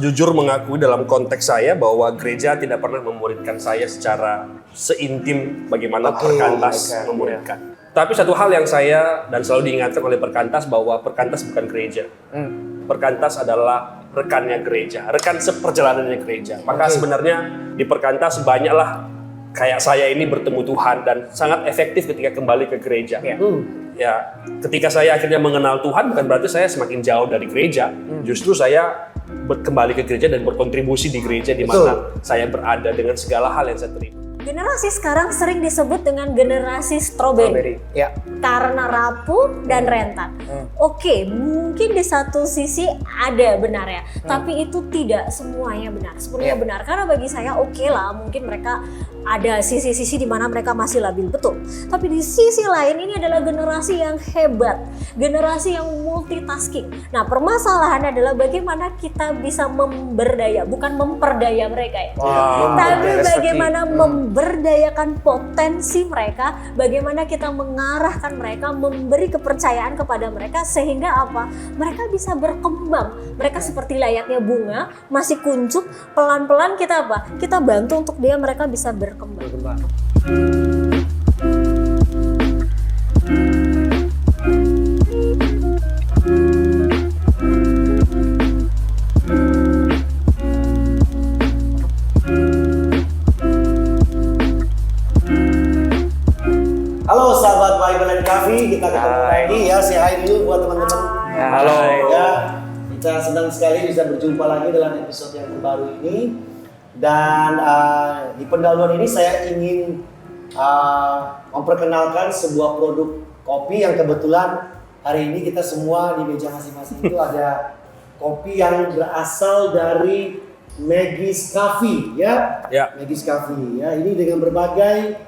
jujur mengakui dalam konteks saya bahwa gereja tidak pernah memuridkan saya secara seintim bagaimana Perkantas memuridkan. Tapi satu hal yang saya dan selalu diingatkan oleh Perkantas bahwa Perkantas bukan gereja. Perkantas adalah rekannya gereja, rekan seperjalanannya gereja. Maka sebenarnya di Perkantas banyaklah kayak saya ini bertemu Tuhan dan sangat efektif ketika kembali ke gereja. Ya, ketika saya akhirnya mengenal Tuhan bukan berarti saya semakin jauh dari gereja. Justru saya kembali ke gereja dan berkontribusi di gereja di mana saya berada dengan segala hal yang saya terima. Generasi sekarang sering disebut dengan generasi stroberi. Ya. Karena rapuh dan rentan. Oke, mungkin di satu sisi ada benarnya, tapi itu tidak semuanya benar. Sepenuhnya benar, karena bagi saya oke lah, mungkin mereka ada sisi-sisi di mana mereka masih labil, betul. Tapi di sisi lain ini adalah generasi yang hebat, generasi yang multitasking. Nah, permasalahannya adalah bagaimana kita bisa memberdaya, bukan memperdaya mereka ya. Tapi bagaimana memberdayakan potensi mereka, bagaimana kita mengarahkan mereka, memberi kepercayaan kepada mereka sehingga apa? Mereka bisa berkembang. Mereka seperti layaknya bunga, masih kuncup, pelan-pelan kita apa? Kita bantu untuk mereka bisa berkembang. Halo sahabat Bible and Coffee, kita ketemu lagi ya. Say hi dulu buat teman-teman. Halo. Ya, kita senang sekali bisa berjumpa lagi dalam episode yang terbaru ini. Dan di pendahuluan ini saya ingin memperkenalkan sebuah produk kopi yang kebetulan hari ini kita semua di meja masing-masing itu ada kopi yang berasal dari Maggie's Coffee ya. Maggie's Coffee ya. Ini dengan berbagai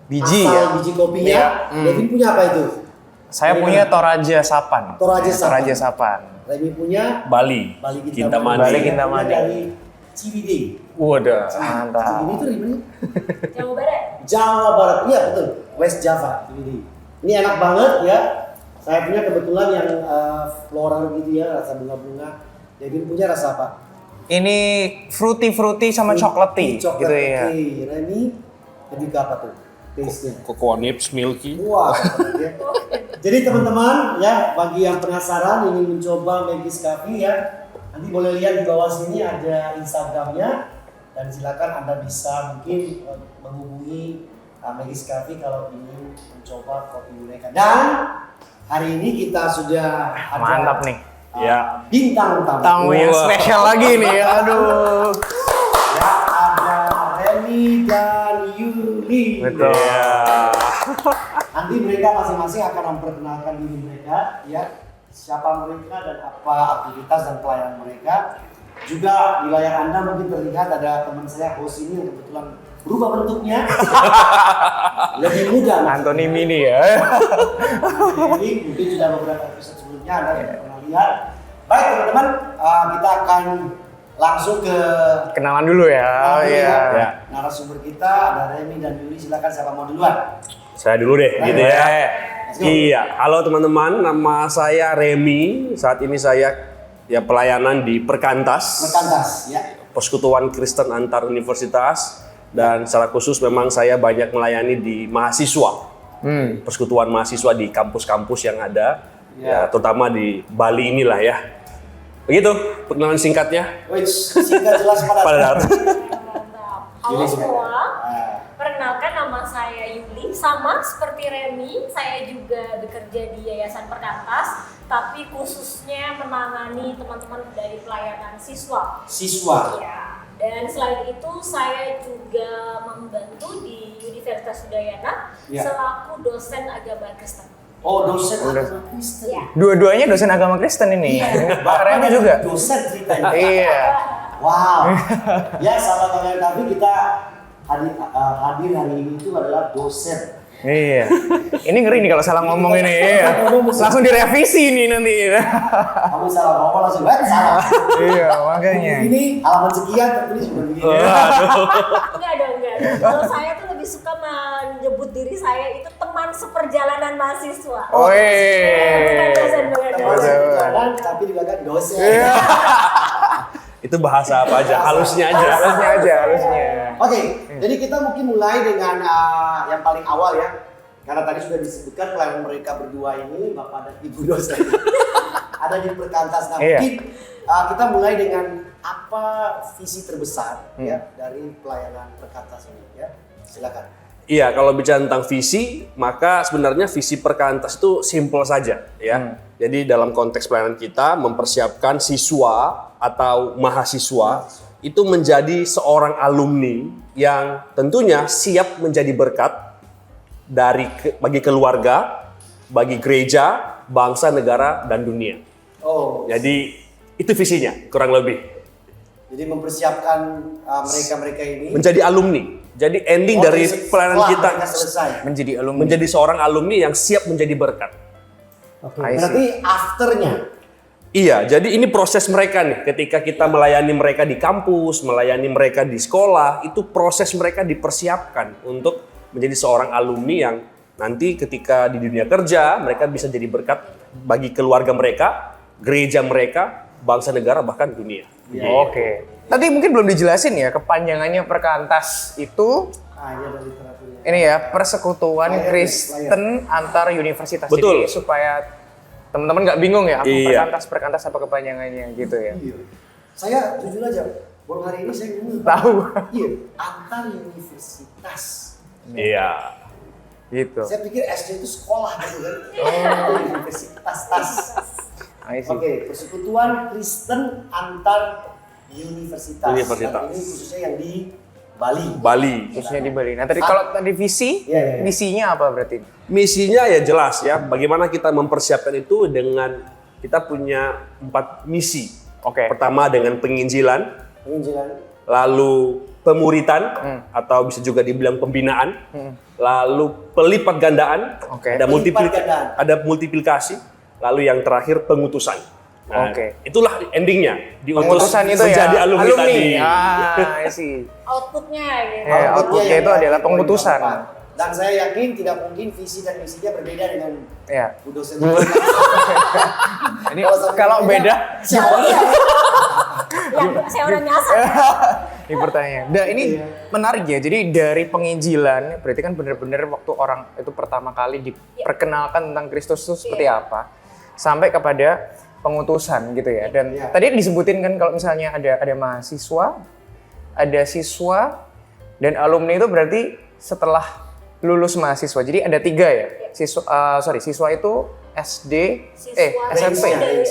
Biji asal ya. biji kopinya. Devin punya apa itu? Saya punya Toraja Sapan. Toraja Sapan. Remy punya Bali Kintamani. Bali Kintamani. Dari CBD. Waduh, mantap. CBD itu dari mana? Jawa Barat. Jawa Barat, iya betul. West Java CBD. Ini enak banget ya. Saya punya kebetulan yang floral gitu ya, rasa bunga-bunga. Devin punya rasa apa? Ini fruity sama chocolatey gitu ya. Remy lebih ke apa tuh? Taste-nya. Cocoa Nips, Milky. Wah, ya. Jadi teman-teman ya, bagi yang penasaran ingin mencoba Maggie's Coffee ya, nanti boleh lihat di bawah sini ada Instagramnya dan silakan Anda bisa mungkin menghubungi Maggie's Coffee kalau ingin mencoba kopi mereka. Dan hari ini kita sudah ada Mantap nih. bintang Tamu yang spesial lagi nih. Aduh. Ya, ada Remy dan Yuli. Betul. Nanti mereka masing-masing akan memperkenalkan diri mereka, ya, siapa mereka dan apa aktivitas dan pelayanan mereka. Juga di layar Anda mungkin terlihat ada teman saya host ini yang kebetulan berubah bentuknya, lebih muda. Anthony Mini ya. Jadi mungkin sudah beberapa episode sebelumnya Anda sudah pernah lihat. Baik teman-teman, kita akan langsung ke Kenalan dulu ya. narasumber kita, ada Remy dan Yuli. Silakan siapa mau duluan? Saya dulu deh, gitu ya. Let's go. Iya, halo teman-teman, nama saya Remy. Saat ini saya pelayanan di Perkantas, ya. Persekutuan Kristen Antar Universitas, dan secara khusus memang saya banyak melayani di mahasiswa, persekutuan mahasiswa di kampus-kampus yang ada, ya terutama di Bali inilah ya. Begitu perkenalan singkatnya. Singkat jelas padat. Halo semua, perkenalkan nama saya Yuli. Sama seperti Remy, saya juga bekerja di Yayasan Perkantas, tapi khususnya menangani teman-teman dari pelayanan siswa. Ya. Dan selain itu saya juga membantu di Universitas Udayana selaku dosen agama Kristen. Oh, dosen agama Kristen. Ya. Dua-duanya dosen agama Kristen ini. Bahkan juga. Dosen ceritanya. Iya. Wow. Ya, sahabat kalian, tapi kita hadir hari ini itu adalah dosen. Iya. Ini ngeri nih kalau salah ngomong ini. Iya. Langsung direvisi nih nanti. Kamu salah ngomong langsung salah. Iya, makanya. Ini halaman sekian tertulis begini. Enggak dong. Kalau saya tuh lebih suka menyebut diri saya itu teman seperjalanan mahasiswa. Oh, Bukan dosen. Teman seperjalanan tapi juga kan dosen. Itu bahasa apa aja? Halusnya aja. Halusnya. Oke, jadi kita mungkin mulai dengan yang paling awal ya. Karena tadi sudah disebutkan pelayanan mereka berdua ini, Bapak dan Ibu dosen, ada di Perkantas. Nah, Iya. mungkin kita mulai dengan apa visi terbesar ya dari pelayanan Perkantas ini ya. Silakan. Iya, kalau bicara tentang visi, maka sebenarnya visi Perkantas itu simple saja ya. Jadi dalam konteks pelayanan kita mempersiapkan siswa atau mahasiswa itu menjadi seorang alumni yang tentunya siap menjadi berkat bagi keluarga, bagi gereja, bangsa, negara, dan dunia. Oh, Jadi itu visinya kurang lebih. jadi mempersiapkan mereka-mereka ini Menjadi alumni. Jadi ending dari pelayanan setelah kita mereka selesai. Menjadi alumni. menjadi seorang alumni yang siap menjadi berkat. Oke. I see. Berarti afternya. Iya, jadi ini proses mereka nih. Ketika kita melayani mereka di kampus, melayani mereka di sekolah, itu proses mereka dipersiapkan untuk menjadi seorang alumni yang nanti ketika di dunia kerja, mereka bisa jadi berkat bagi keluarga mereka, gereja mereka, bangsa negara, bahkan dunia. Oke. Tadi mungkin belum dijelasin ya kepanjangannya Perkantas itu Ini ada literaturnya. ini ya persekutuan Layar, Kristen antar universitas. Betul. Jadi supaya teman-teman nggak bingung ya apa Iya. Perkantas apa kepanjangannya gitu ya. Iya. Saya jujur aja, baru hari ini saya bingung. Tahu. Iya, antar universitas. Iya. Gitu. Saya pikir SD itu sekolah gitu kan. Universitas. I see. Oke, persekutuan Kristen antar universitas. Universitas. Dan ini khususnya yang di Bali. Bali. Khususnya di Bali. Nah tadi kalau tadi visi, Iya, iya. misinya apa berarti? Misinya ya jelas ya, bagaimana kita mempersiapkan itu dengan kita punya 4 misi. Oke. Pertama dengan penginjilan, Penginjilan. lalu pemuritan atau bisa juga dibilang pembinaan, lalu pelipat gandaan, Oke. ada Pelipat gandaan. ada multiplikasi, lalu yang terakhir pengutusan. Nah, Oke. itulah endingnya diutus Pengutusan itu menjadi ya alumni, tadi. I see. Outputnya gitu. Outputnya yang itu adalah poin pengutusan. keempat. Dan saya yakin tidak mungkin visi dan misinya berbeda dengan Ya. Bu dosen. Ini kalau beda, Siapa ya? Ya, saya udah nyasar. ini pertanyaan. Nah ini menarik ya. Jadi dari penginjilan, berarti kan benar-benar waktu orang itu pertama kali diperkenalkan tentang Kristus itu seperti apa, sampai kepada pengutusan gitu ya. Dan tadi disebutin kan kalau misalnya ada mahasiswa, ada siswa, dan alumni itu berarti setelah lulus mahasiswa. Jadi ada 3 ya. Siswa itu SD, SMP.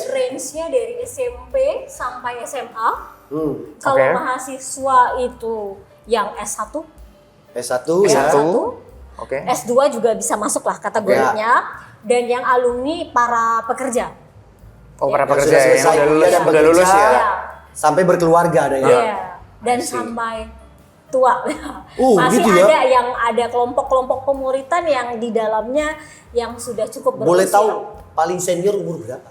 Range-nya dari SMP sampai SMA. Kalau Oke. mahasiswa itu yang S1, S1 S1. ya. Oke. S2 juga bisa masuk lah kategorinya. Dan yang alumni para pekerja. Oh, para Yang pekerja sudah yang selesai udah lulus, kuliah dan udah lulus bekerja. ya. Ya. Sampai berkeluarga ada ya. Iya. Dan sampai tua. Masih gitu ya? ada yang ada kelompok-kelompok pemuritan yang di dalamnya yang sudah cukup berusia. Boleh tahu paling senior umur berapa?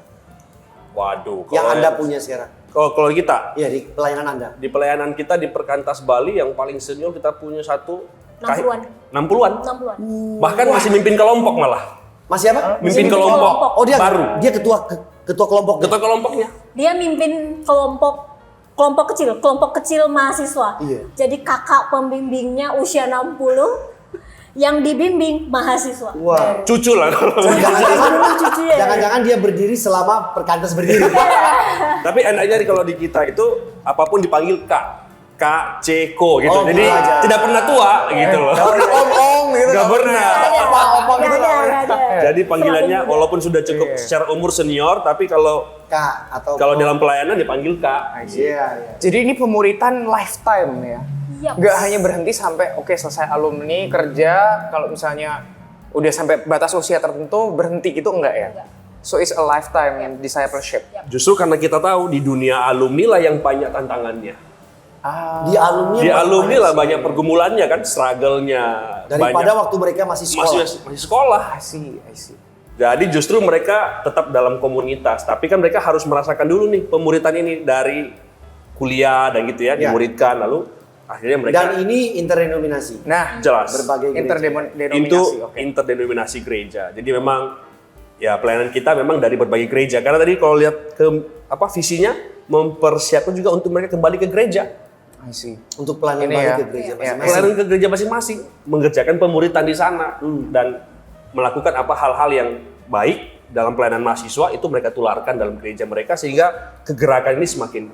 Waduh, Yang kalau- Anda punya sekarang? kalau kita Iya, di pelayanan Anda. di pelayanan kita di Perkantas Bali yang paling senior kita punya 60-an. 60-an. 60-an. Bahkan masih mimpin kelompok malah. Masih apa? Mimpin Mimpin kelompok. kelompok. Oh, dia baru. Dia ketua kelompok. Ketua kelompoknya. Dia mimpin kelompok kecil mahasiswa. Iya. Jadi kakak pembimbingnya usia 60 yang dibimbing mahasiswa. Wah. Cucu lah kalau Cucunya. Jangan-jangan dia berdiri selama Perkantas berdiri. Tapi enaknya kalau di kita itu apapun dipanggil Kak. Kak, C, Ko gitu. Oh, Jadi aja. tidak pernah tua gitu loh. Om gitu. Nggak pernah. Opa-opa gitu. Nggak ada. Jadi panggilannya walaupun sudah cukup secara umur senior, tapi kalau Kak atau dalam pelayanan dipanggil Kak. Iya, iya. Jadi ini pemuritan lifetime ya. Yap. Nggak hanya berhenti sampai oke selesai alumni kerja, kalau misalnya udah sampai batas usia tertentu berhenti gitu enggak ya? So it's a lifetime discipleship. Justru karena kita tahu di dunia alumni lah yang banyak tantangannya. Di alumni Di alumni lah banyak pergumulannya kan, struggle-nya daripada banyak. waktu mereka masih sekolah. Masih sekolah. I see. Jadi justru mereka tetap dalam komunitas, tapi kan mereka harus merasakan dulu nih pemuritan ini dari kuliah dan gitu ya, Ya. dimuridkan lalu akhirnya mereka Dan ini interdenominasi. Nah, jelas berbagai gereja. interdenominasi. itu Oke. interdenominasi gereja. Jadi memang ya pelayanan kita memang dari berbagai gereja. Karena tadi kalau lihat ke visinya mempersiapkan juga untuk mereka kembali ke gereja. I see. Untuk pelayanan Ini balik ya. ke gereja Iya. masing-masing. Pelayanan ke gereja masing-masing, mengerjakan pemuritan di sana dan melakukan apa hal-hal yang baik dalam pelayanan mahasiswa itu mereka tularkan dalam gereja mereka sehingga kegerakan ini semakin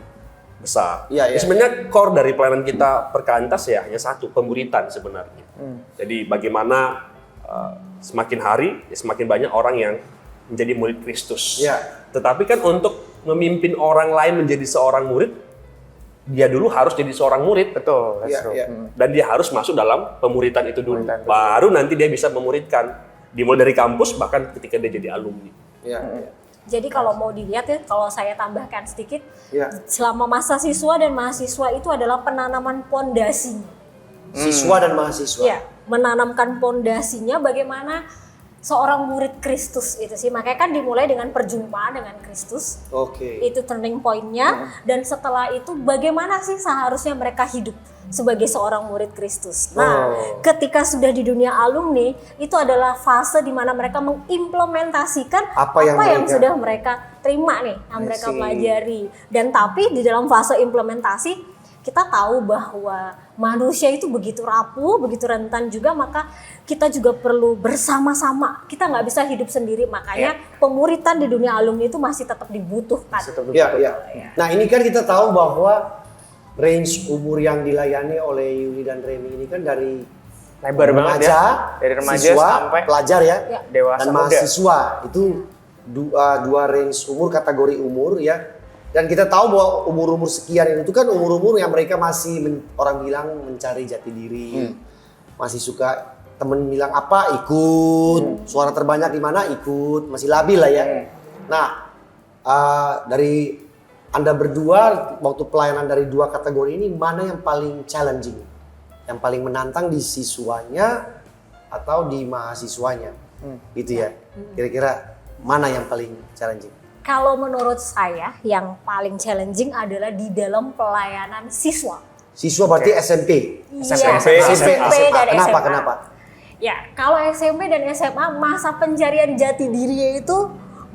besar. Iya, iya. Sebenarnya core dari pelayanan kita Perkantas ya hanya satu, pemuritan sebenarnya. Jadi bagaimana semakin hari semakin banyak orang yang menjadi murid Kristus. Iya. Tetapi kan untuk memimpin orang lain menjadi seorang murid, dia dulu harus jadi seorang murid. Betul, that's Iya, true. iya. Dan dia harus masuk dalam pemuritan itu dulu. Pemuritan dulu. Baru nanti dia bisa memuridkan. Dimulai dari kampus bahkan ketika dia jadi alumni. Iya, iya. Jadi kalau mau dilihat ya, kalau saya tambahkan sedikit, Iya. selama masa siswa dan mahasiswa itu adalah penanaman pondasi. Siswa dan mahasiswa. Ya, menanamkan pondasinya bagaimana seorang murid Kristus itu sih. Makanya kan dimulai dengan perjumpaan dengan Kristus. Oke. Itu turning point-nya, dan setelah itu bagaimana sih seharusnya mereka hidup sebagai seorang murid Kristus. Nah, ketika sudah di dunia alumni, itu adalah fase di mana mereka mengimplementasikan Apa yang mereka- sudah mereka terima nih, yang mereka see. pelajari. Dan tapi di dalam fase implementasi, kita tahu bahwa manusia itu begitu rapuh, begitu rentan juga, maka kita juga perlu bersama-sama. Kita nggak bisa hidup sendiri, makanya pemuritan di dunia alumni itu masih tetap dibutuhkan. Iya, iya. Nah, ini kan kita tahu bahwa range umur yang dilayani oleh Yuli dan Remy ini kan dari Lebar banget remaja, ya. Dari remaja siswa, sampai pelajar ya, Ya. dewasa dan muda. mahasiswa. Itu dua range umur, kategori umur ya. Dan kita tahu bahwa umur-umur sekian itu kan umur-umur yang mereka masih orang bilang mencari jati diri. Masih suka temen bilang apa ikut, suara terbanyak di mana ikut, masih labil lah ya. Nah, dari Anda berdua waktu pelayanan dari dua kategori ini mana yang paling challenging? Yang paling menantang di siswanya atau di mahasiswanya? Gitu ya. Kira-kira mana yang paling challenging? Kalau menurut saya yang paling challenging adalah di dalam pelayanan siswa. Siswa berarti SMP. Iya, SMP, SMP dan Kenapa? SMA. Kenapa? Ya, kalau SMP dan SMA masa pencarian jati dirinya itu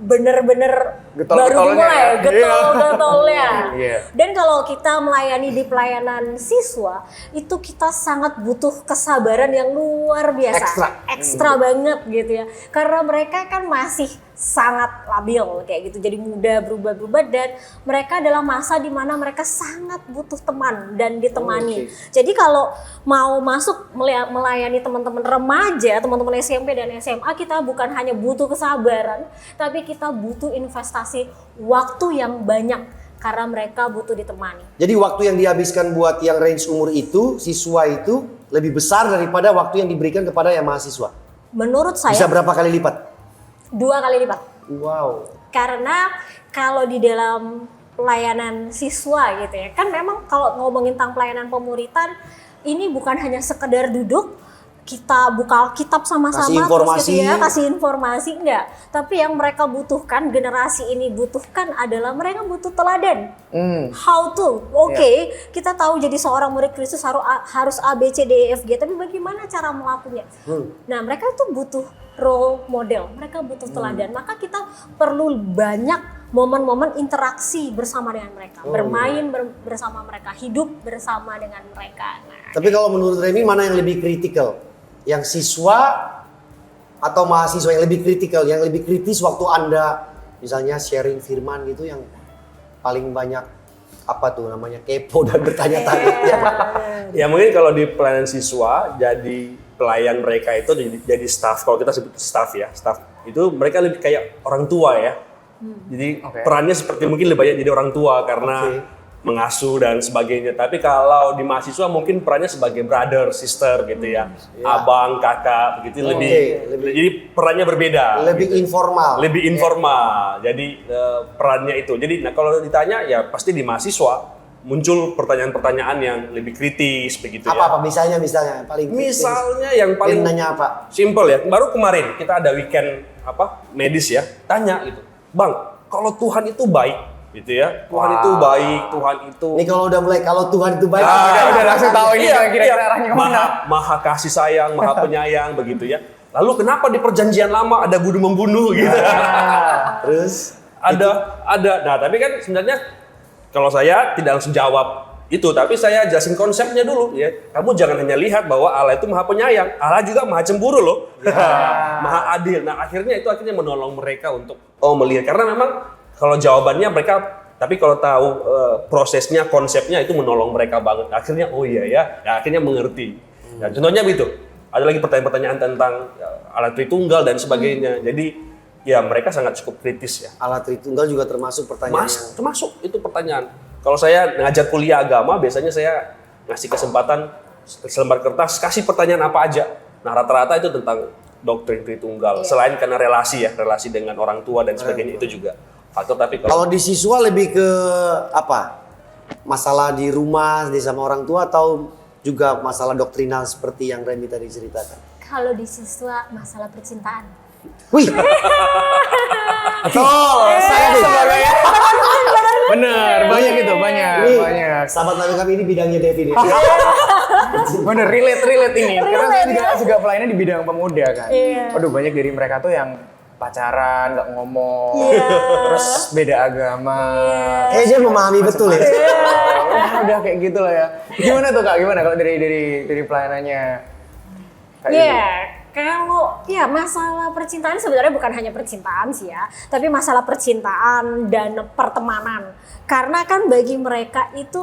bener-bener baru Getol-getolnya dimulai, ya. getol-getolnya. Iya. Dan kalau kita melayani di pelayanan siswa, itu kita sangat butuh kesabaran yang luar biasa. Ekstra banget gitu ya. Karena mereka kan masih sangat labil kayak gitu. Jadi mudah berubah-ubah dan mereka adalah masa di mana mereka sangat butuh teman dan ditemani. Jadi kalau mau masuk melayani teman-teman remaja, teman-teman SMP dan SMA, kita bukan hanya butuh kesabaran, tapi kita butuh investasi waktu yang banyak karena mereka butuh ditemani. Jadi waktu yang dihabiskan buat yang range umur itu, siswa itu lebih besar daripada waktu yang diberikan kepada yang mahasiswa. Menurut Bisa saya berapa kali lipat? 2 kali lipat. Wow. Karena kalau di dalam pelayanan siswa gitu ya, kan memang kalau ngomongin tentang pelayanan pemuritan, ini bukan hanya sekedar duduk, kita buka kitab sama-sama, Kasih informasi. terus gitu ya, kasih informasi, enggak. Tapi yang mereka butuhkan, generasi ini butuhkan adalah mereka butuh teladan. How to, kita tahu jadi seorang murid Kristus harus A, B, C, D, E, F, G, tapi bagaimana cara melakukannya? Nah, mereka itu butuh role model, mereka butuh teladan. Maka kita perlu banyak momen-momen interaksi bersama dengan mereka, bermain bersama mereka, hidup bersama dengan mereka. Nah, Tapi kalau menurut Remy mana yang lebih kritikal? Yang siswa atau mahasiswa yang lebih kritikal, yang lebih kritis waktu Anda misalnya sharing firman gitu yang paling banyak apa tuh namanya kepo dan bertanya-tanya. Ya mungkin kalau di pelayanan siswa jadi pelayan mereka itu jadi staff. Kalau kita sebut staff ya, staff itu mereka lebih kayak orang tua ya. Jadi perannya seperti mungkin lebih banyak jadi orang tua karena mengasuh dan sebagainya. Tapi kalau di mahasiswa mungkin perannya sebagai brother, sister gitu ya, abang, kakak begitu jadi perannya berbeda. Lebih informal. Lebih informal. Jadi perannya itu. Jadi kalau ditanya ya pasti di mahasiswa muncul pertanyaan-pertanyaan yang lebih kritis begitu ya. Apa misalnya yang paling kritis? Misalnya yang paling nanya apa? simple ya. Baru kemarin kita ada weekend medis ya. Tanya gitu. Bang, kalau Tuhan itu baik gitu ya. Tuhan itu baik, Tuhan itu Ini kalau udah mulai kalau Tuhan itu baik. Udah langsung tahu ini kira-kira arahnya kemana. maha kasih sayang, maha penyayang begitu ya. Lalu kenapa di perjanjian lama ada bunuh membunuh gitu? Terus ada. Nah, tapi kan sebenarnya Kalau saya tidak langsung jawab itu, tapi saya jelasin konsepnya dulu ya. Kamu jangan hanya lihat bahwa Allah itu maha penyayang, Allah juga maha cemburu loh, maha adil. Nah akhirnya menolong mereka untuk melihat, karena memang kalau jawabannya mereka, tapi kalau tahu prosesnya, konsepnya itu menolong mereka banget. Akhirnya akhirnya mengerti. Dan contohnya begitu. Ada lagi pertanyaan-pertanyaan tentang Allah Tritunggal dan sebagainya. Jadi ya mereka sangat cukup kritis ya. Allah Tritunggal juga termasuk pertanyaan Termasuk itu pertanyaan. Kalau saya ngajar kuliah agama, biasanya saya ngasih kesempatan selembar kertas, kasih pertanyaan apa aja. Nah rata-rata itu tentang doktrin Tritunggal. Selain karena relasi dengan orang tua dan sebagainya, itu juga faktor. Tapi Kalau di siswa lebih ke apa? Masalah di rumah, di sama orang tua, atau juga masalah doktrinal seperti yang Remy tadi ceritakan? Kalau di siswa masalah percintaan. Wih. Betul, saya sebagai Bener, banyak itu, banyak. sahabat nabi kami ini bidangnya Devi nih. Bener, relate ini. Karena saya juga pelayanan di bidang pemuda kan. Waduh, banyak dari mereka tuh yang pacaran, nggak ngomong, terus beda agama. Kayaknya dia memahami betul ya. Udah kayak gitu lah ya. Gimana tuh Kak? Gimana kalau dari pelayanannya? Kalau masalah percintaan sebenarnya bukan hanya percintaan sih ya, tapi masalah percintaan dan pertemanan. Karena kan bagi mereka itu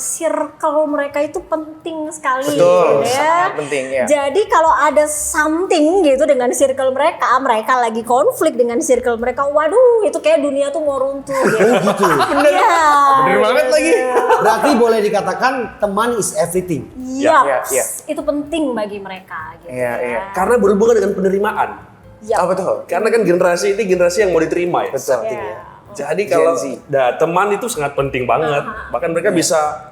circle mereka itu penting sekali. Betul, gitu sangat penting ya. Jadi kalau ada something gitu dengan circle mereka lagi konflik dengan circle mereka, waduh itu kayak dunia tuh mau runtuh gitu. Bener banget lagi. Berarti boleh dikatakan teman is everything. Iya, iya. itu penting bagi mereka gitu. Iya. karena berhubungan dengan penerimaan. Iya. Betul. Karena kan generasi ini generasi yang mau diterima ya. Betul. Jadi kalau Gen Z. teman itu sangat penting banget. Bahkan mereka bisa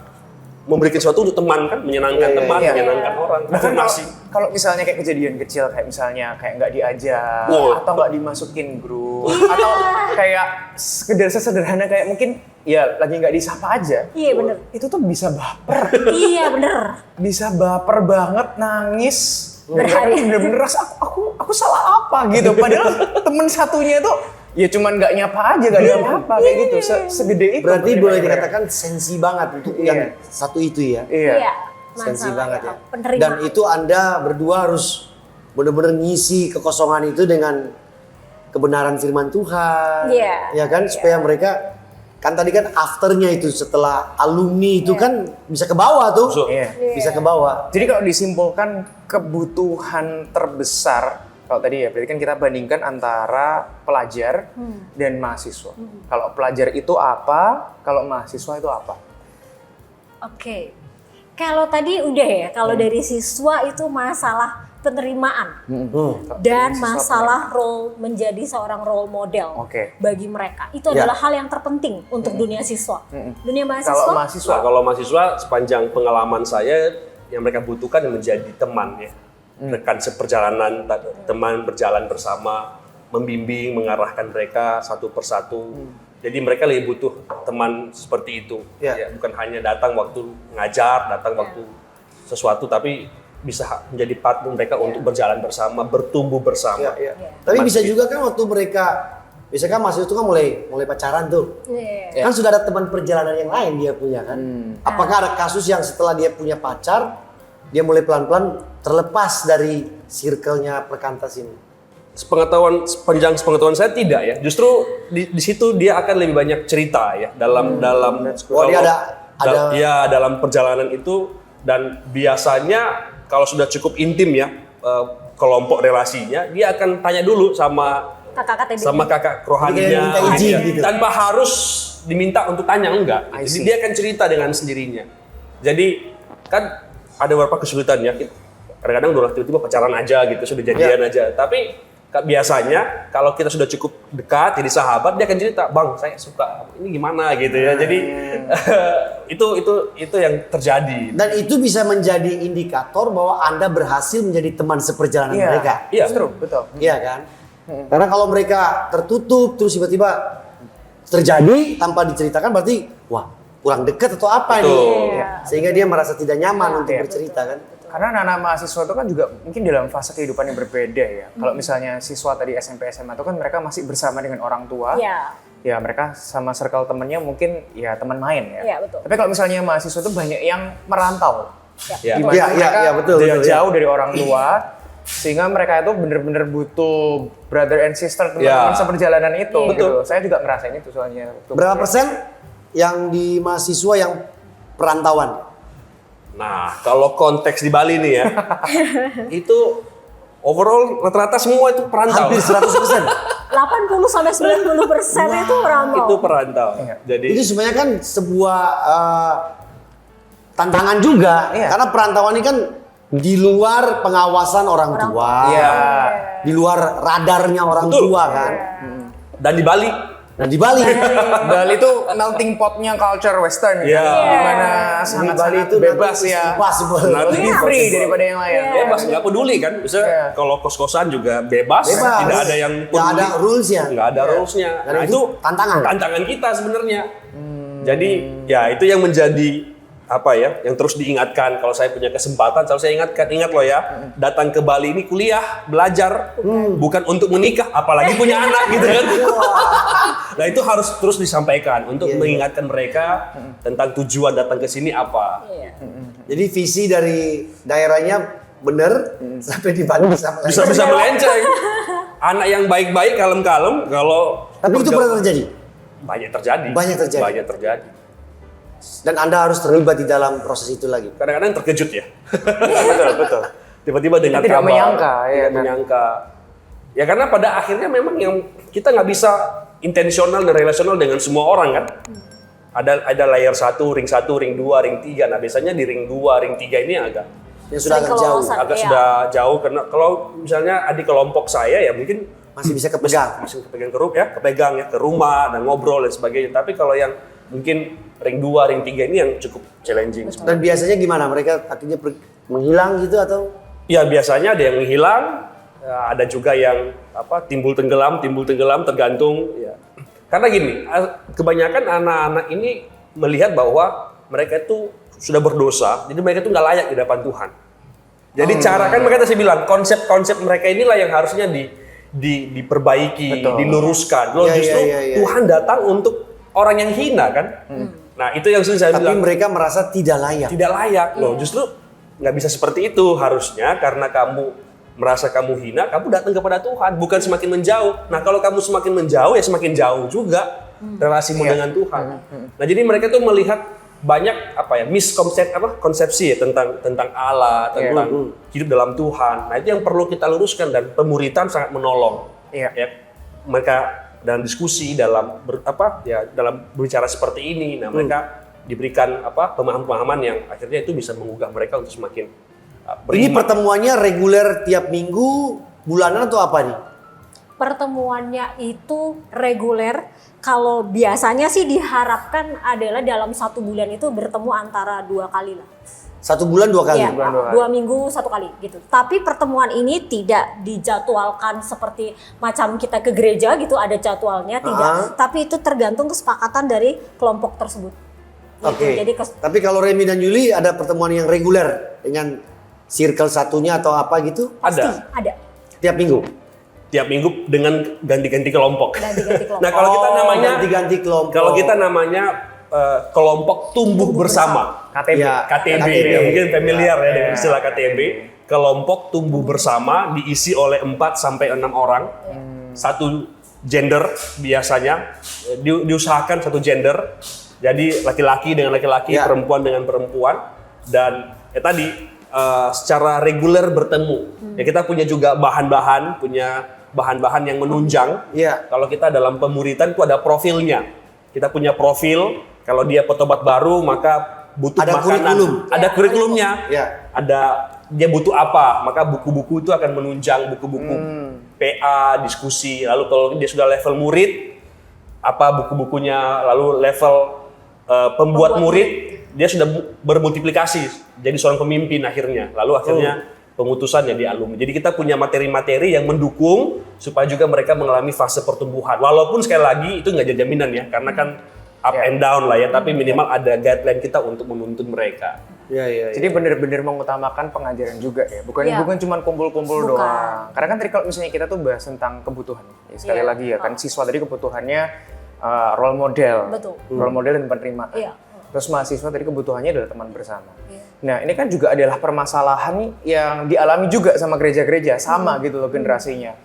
memberikan sesuatu untuk teman kan, menyenangkan teman, Iya. menyenangkan orang. Bahkan Afirmasi. kalau misalnya kayak kejadian kecil kayak misalnya kayak nggak diajak atau nggak dimasukin grup atau kayak sekedar sesederhana kayak mungkin ya lagi nggak disapa aja. Iya bener. Itu tuh bisa baper, Iya bener. bisa baper banget, nangis. Berhari. Bener-bener rasa aku salah apa gitu. Padahal temen satunya tuh ya cuman nggak nyapa aja, nggak ada apa-apa kayak gitu. Segede itu. Berarti penerimaan boleh mereka. dikatakan sensi banget untuk yang satu itu ya. Iya. Sensi Masalah banget ya. penerimaan. Dan itu Anda berdua harus benar-benar ngisi kekosongan itu dengan kebenaran firman Tuhan. Iya. Ya kan, supaya mereka kan tadi kan afternya itu setelah alumni itu kan bisa ke bawah tuh. Betul. Iya. Bisa ke bawah. Jadi kalau disimpulkan kebutuhan terbesar, kalau tadi ya berarti kan kita bandingkan antara pelajar dan mahasiswa. Kalau pelajar itu apa, kalau mahasiswa itu apa? Oke. Kalau tadi udah ya, kalau dari siswa itu masalah penerimaan dan masalah role menjadi seorang role model Oke. bagi mereka. Itu adalah hal yang terpenting untuk dunia siswa. Dunia Kalau mahasiswa mahasiswa, Nah, kalau mahasiswa sepanjang pengalaman saya yang mereka butuhkan yang menjadi teman ya. Rekan seperjalanan, teman berjalan bersama, membimbing, mengarahkan mereka satu persatu. Jadi mereka lebih butuh teman seperti itu. Ya. Ya, bukan hanya datang waktu ngajar, datang waktu sesuatu, tapi bisa menjadi partner mereka untuk berjalan bersama, bertumbuh bersama. Ya. Tapi bisa juga kan waktu mereka biasanya kan mahasiswa itu kan mulai pacaran tuh. Iya. Kan sudah ada teman perjalanan yang lain dia punya kan. Apakah ada kasus yang setelah dia punya pacar, dia mulai pelan-pelan terlepas dari circle-nya perkantas ini? Sepanjang sepengetahuan saya tidak ya. Justru di situ dia akan lebih banyak cerita ya dalam dia ada dalam perjalanan itu, dan biasanya kalau sudah cukup intim ya kelompok relasinya, dia akan tanya dulu sama Kakak KTB. kakak Dia rohaninya minta izin gitu. tanpa harus diminta untuk tanya, enggak. Jadi dia akan cerita dengan sendirinya. Jadi kan ada beberapa kesulitan ya. Kadang-kadang udah tiba-tiba pacaran aja gitu, sudah jadian aja. Tapi biasanya kalau kita sudah cukup dekat jadi sahabat, dia akan cerita, "Bang, saya suka ini gimana?" gitu ya. Jadi itu yang terjadi. Dan itu bisa menjadi indikator bahwa Anda berhasil menjadi teman seperjalanan mereka. Iya, betul. Iya kan? Karena kalau mereka tertutup terus tiba-tiba terjadi tanpa diceritakan, berarti wah kurang dekat atau apa Betul. nih? Sehingga dia merasa tidak nyaman untuk bercerita kan? karena anak-anak mahasiswa itu kan juga mungkin dalam fase kehidupan yang berbeda ya. Kalau misalnya siswa tadi SMP SMA itu kan mereka masih bersama dengan orang tua. Iya. Ya mereka sama circle temennya mungkin ya teman main ya. Iya, betul. Tapi kalau misalnya mahasiswa itu banyak yang merantau. Ya. Di mana Iya, mereka iya, betul, dia betul, jauh dari orang tua, sehingga mereka itu benar-benar butuh brother and sister teman-teman Ya. seperjalanan itu. Iya. Gitu. Saya juga ngerasain itu soalnya. Berapa persen yang di mahasiswa yang perantauan? Nah, kalau konteks di Bali nih ya, itu overall rata-rata semua itu perantau. Hampir 100%. 80-90% itu merantau. Itu perantau. Iya. Jadi Itu sebenarnya kan sebuah tantangan juga, Iya. karena perantauan ini kan di luar pengawasan orang tua, Iya. di luar radarnya orang Betul. tua kan. dan di Bali, Nah di Bali, Bali itu melting potnya culture western Iya. kan? Di mana di sangat Bali itu bebas nanti ya. impossible. Lebih free daripada yang lain. bebas nggak peduli kan. Misalnya Iya. kalau kos-kosan juga bebas, Bebas. tidak ada yang Nggak ada rules-nya. nggak ada rulesnya. Dan Nah itu itu tantangan. kita sebenarnya. Jadi ya itu yang menjadi apa ya, yang terus diingatkan. Kalau saya punya kesempatan, selalu saya ingatkan, ingat loh ya, datang ke Bali ini kuliah, belajar, bukan untuk menikah, apalagi punya anak gitu kan. Nah itu harus terus disampaikan untuk mengingatkan mereka tentang tujuan datang ke sini apa. Iya. Jadi visi dari daerahnya bener, sampai di Bali bisa melenceng. Bisa melenceng. Anak yang baik-baik, kalem-kalem, kalau Tapi itu pernah terjadi. banyak terjadi. Banyak terjadi. Banyak terjadi. Dan Anda harus terlibat di dalam proses itu lagi. Kadang-kadang terkejut ya. Betul. Tiba-tiba dengan tidak kabar, menyangka, ya tidak kan? menyangka. Ya karena pada akhirnya memang yang kita nggak bisa intensional dan relasional dengan semua orang kan. Ada layer 1, ring 1, ring 2, ring 3. Nah biasanya di ring 2, ring 3 ini Yang sudah Sering agak jauh, kelolosan. agak Iya. sudah jauh, karena kalau misalnya adik kelompok saya ya mungkin masih bisa kepegang. masih kepegang ke rumah dan ngobrol dan sebagainya. Tapi kalau yang mungkin ring 2, ring 3 ini yang cukup challenging. Dan biasanya gimana? Mereka akhirnya menghilang gitu atau? Ya biasanya ada yang menghilang, ya, ada juga yang timbul tenggelam tergantung ya. Karena gini, kebanyakan anak-anak ini melihat bahwa mereka itu sudah berdosa, jadi mereka itu nggak layak di hadapan Tuhan. Jadi cara kan mereka tadi bilang konsep-konsep mereka inilah yang harusnya diperbaiki, Betul. diluruskan. Loh Iya, justru iya, iya. Tuhan datang untuk orang yang hina kan. Nah itu yang sering saya Tapi bilang. mereka merasa tidak layak. Tidak layak loh, justru nggak bisa seperti itu. Harusnya karena kamu merasa kamu hina, kamu datang kepada Tuhan, bukan semakin menjauh. Nah kalau kamu semakin menjauh ya semakin jauh juga relasimu dengan Tuhan. Nah jadi mereka tuh melihat banyak konsepsi ya tentang Allah, tentang hidup dalam Tuhan. Nah itu yang perlu kita luruskan, dan pemuritan sangat menolong. Iya. Ya, mereka dalam diskusi, dalam dalam berbicara seperti ini, nah mereka diberikan pemahaman-pemahaman yang akhirnya itu bisa menggugah mereka untuk semakin Ini beriman. pertemuannya reguler tiap minggu, bulanan atau apa nih? Pertemuannya itu reguler. Kalau biasanya sih diharapkan adalah dalam 1 bulan itu bertemu antara 2 kali lah. 1 bulan 2 kali. Iya, bulan 2 kali. 2 minggu 1 kali gitu. Tapi pertemuan ini tidak dijadwalkan seperti macam kita ke gereja gitu ada jadwalnya, tidak. Tapi itu tergantung kesepakatan dari kelompok tersebut. Oke. Gitu. Jadi Tapi kalau Remi dan Yuli ada pertemuan yang reguler dengan circle satunya atau apa gitu? pasti Ada ada. Tiap minggu. tiap minggu dengan ganti-ganti kelompok. Ganti-ganti kelompok. Nah kalau kita namanya ganti-ganti kelompok. kalau kita namanya kelompok tumbuh bersama. KTB. Ya, KTB, ya, mungkin familiar ya dengan istilah KTB. Kelompok tumbuh bersama diisi oleh 4 sampai 6 orang. Satu gender biasanya, diusahakan satu gender. Jadi laki-laki dengan laki-laki, Ya. perempuan dengan perempuan. Dan tadi secara reguler bertemu. Ya kita punya juga bahan-bahan yang menunjang. Iya. Kalau kita dalam pemuritan itu ada profilnya. Kita punya profil, kalau dia petobat baru maka butuh Ada makanan. kurikulum. Ada kurikulumnya. Ya. Ada dia butuh apa, maka buku-buku itu akan menunjang buku-buku PA, diskusi. Lalu kalau dia sudah level murid, apa buku-bukunya, lalu level pembuat murid, dia sudah bermultiplikasi jadi seorang pemimpin akhirnya. Lalu akhirnya pengutusannya di alumni. Jadi kita punya materi-materi yang mendukung supaya juga mereka mengalami fase pertumbuhan. Walaupun sekali lagi itu nggak ada jaminan ya, karena kan up and down lah ya, tapi minimal ada guideline kita untuk menuntun mereka. Iya. Jadi benar-benar mengutamakan pengajaran juga ya, bukan Iya. bukan cuma kumpul-kumpul Bukan. doang. Karena kan tadi kalau misalnya kita tuh bahas tentang kebutuhan, ya, sekali Iya. lagi ya kan siswa tadi kebutuhannya role model, Betul. role model dan penerimaan. Iya. Terus mahasiswa tadi kebutuhannya adalah teman bersama. Iya. Nah ini kan juga adalah permasalahan yang dialami juga sama gereja-gereja, sama gitu loh generasinya.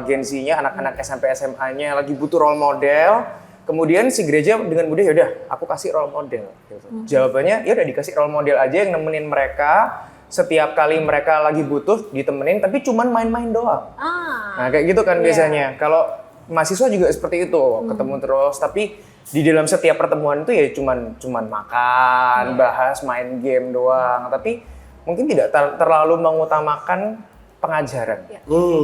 Gen Z-nya, anak-anak SMP SMA-nya lagi butuh role model. Kemudian si gereja dengan mudah ya udah aku kasih role model gitu. Jawabannya ya udah dikasih role model aja yang nemenin mereka setiap kali mereka lagi butuh ditemenin tapi cuman main-main doang. Nah, kayak gitu kan Iya. biasanya. Kalau mahasiswa juga seperti itu, ketemu terus tapi di dalam setiap pertemuan itu ya cuman makan, bahas, main game doang, tapi mungkin tidak terlalu mengutamakan pengajaran.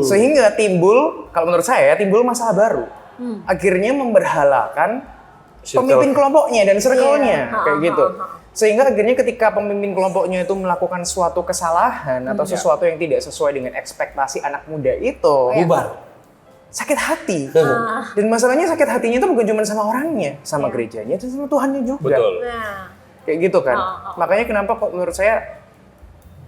Sehingga timbul, kalau menurut saya timbul masalah baru. Akhirnya memberhalakan pemimpin kelompoknya dan circle-nya Iya. kayak gitu. Sehingga akhirnya ketika pemimpin kelompoknya itu melakukan suatu kesalahan atau sesuatu yang tidak sesuai dengan ekspektasi anak muda itu, Bubar. sakit hati. Dan masalahnya sakit hatinya itu bukan cuma sama orangnya, sama gerejanya, dan sama Tuhannya juga. Betul. Nah, Kayak gitu kan. Makanya kenapa kok menurut saya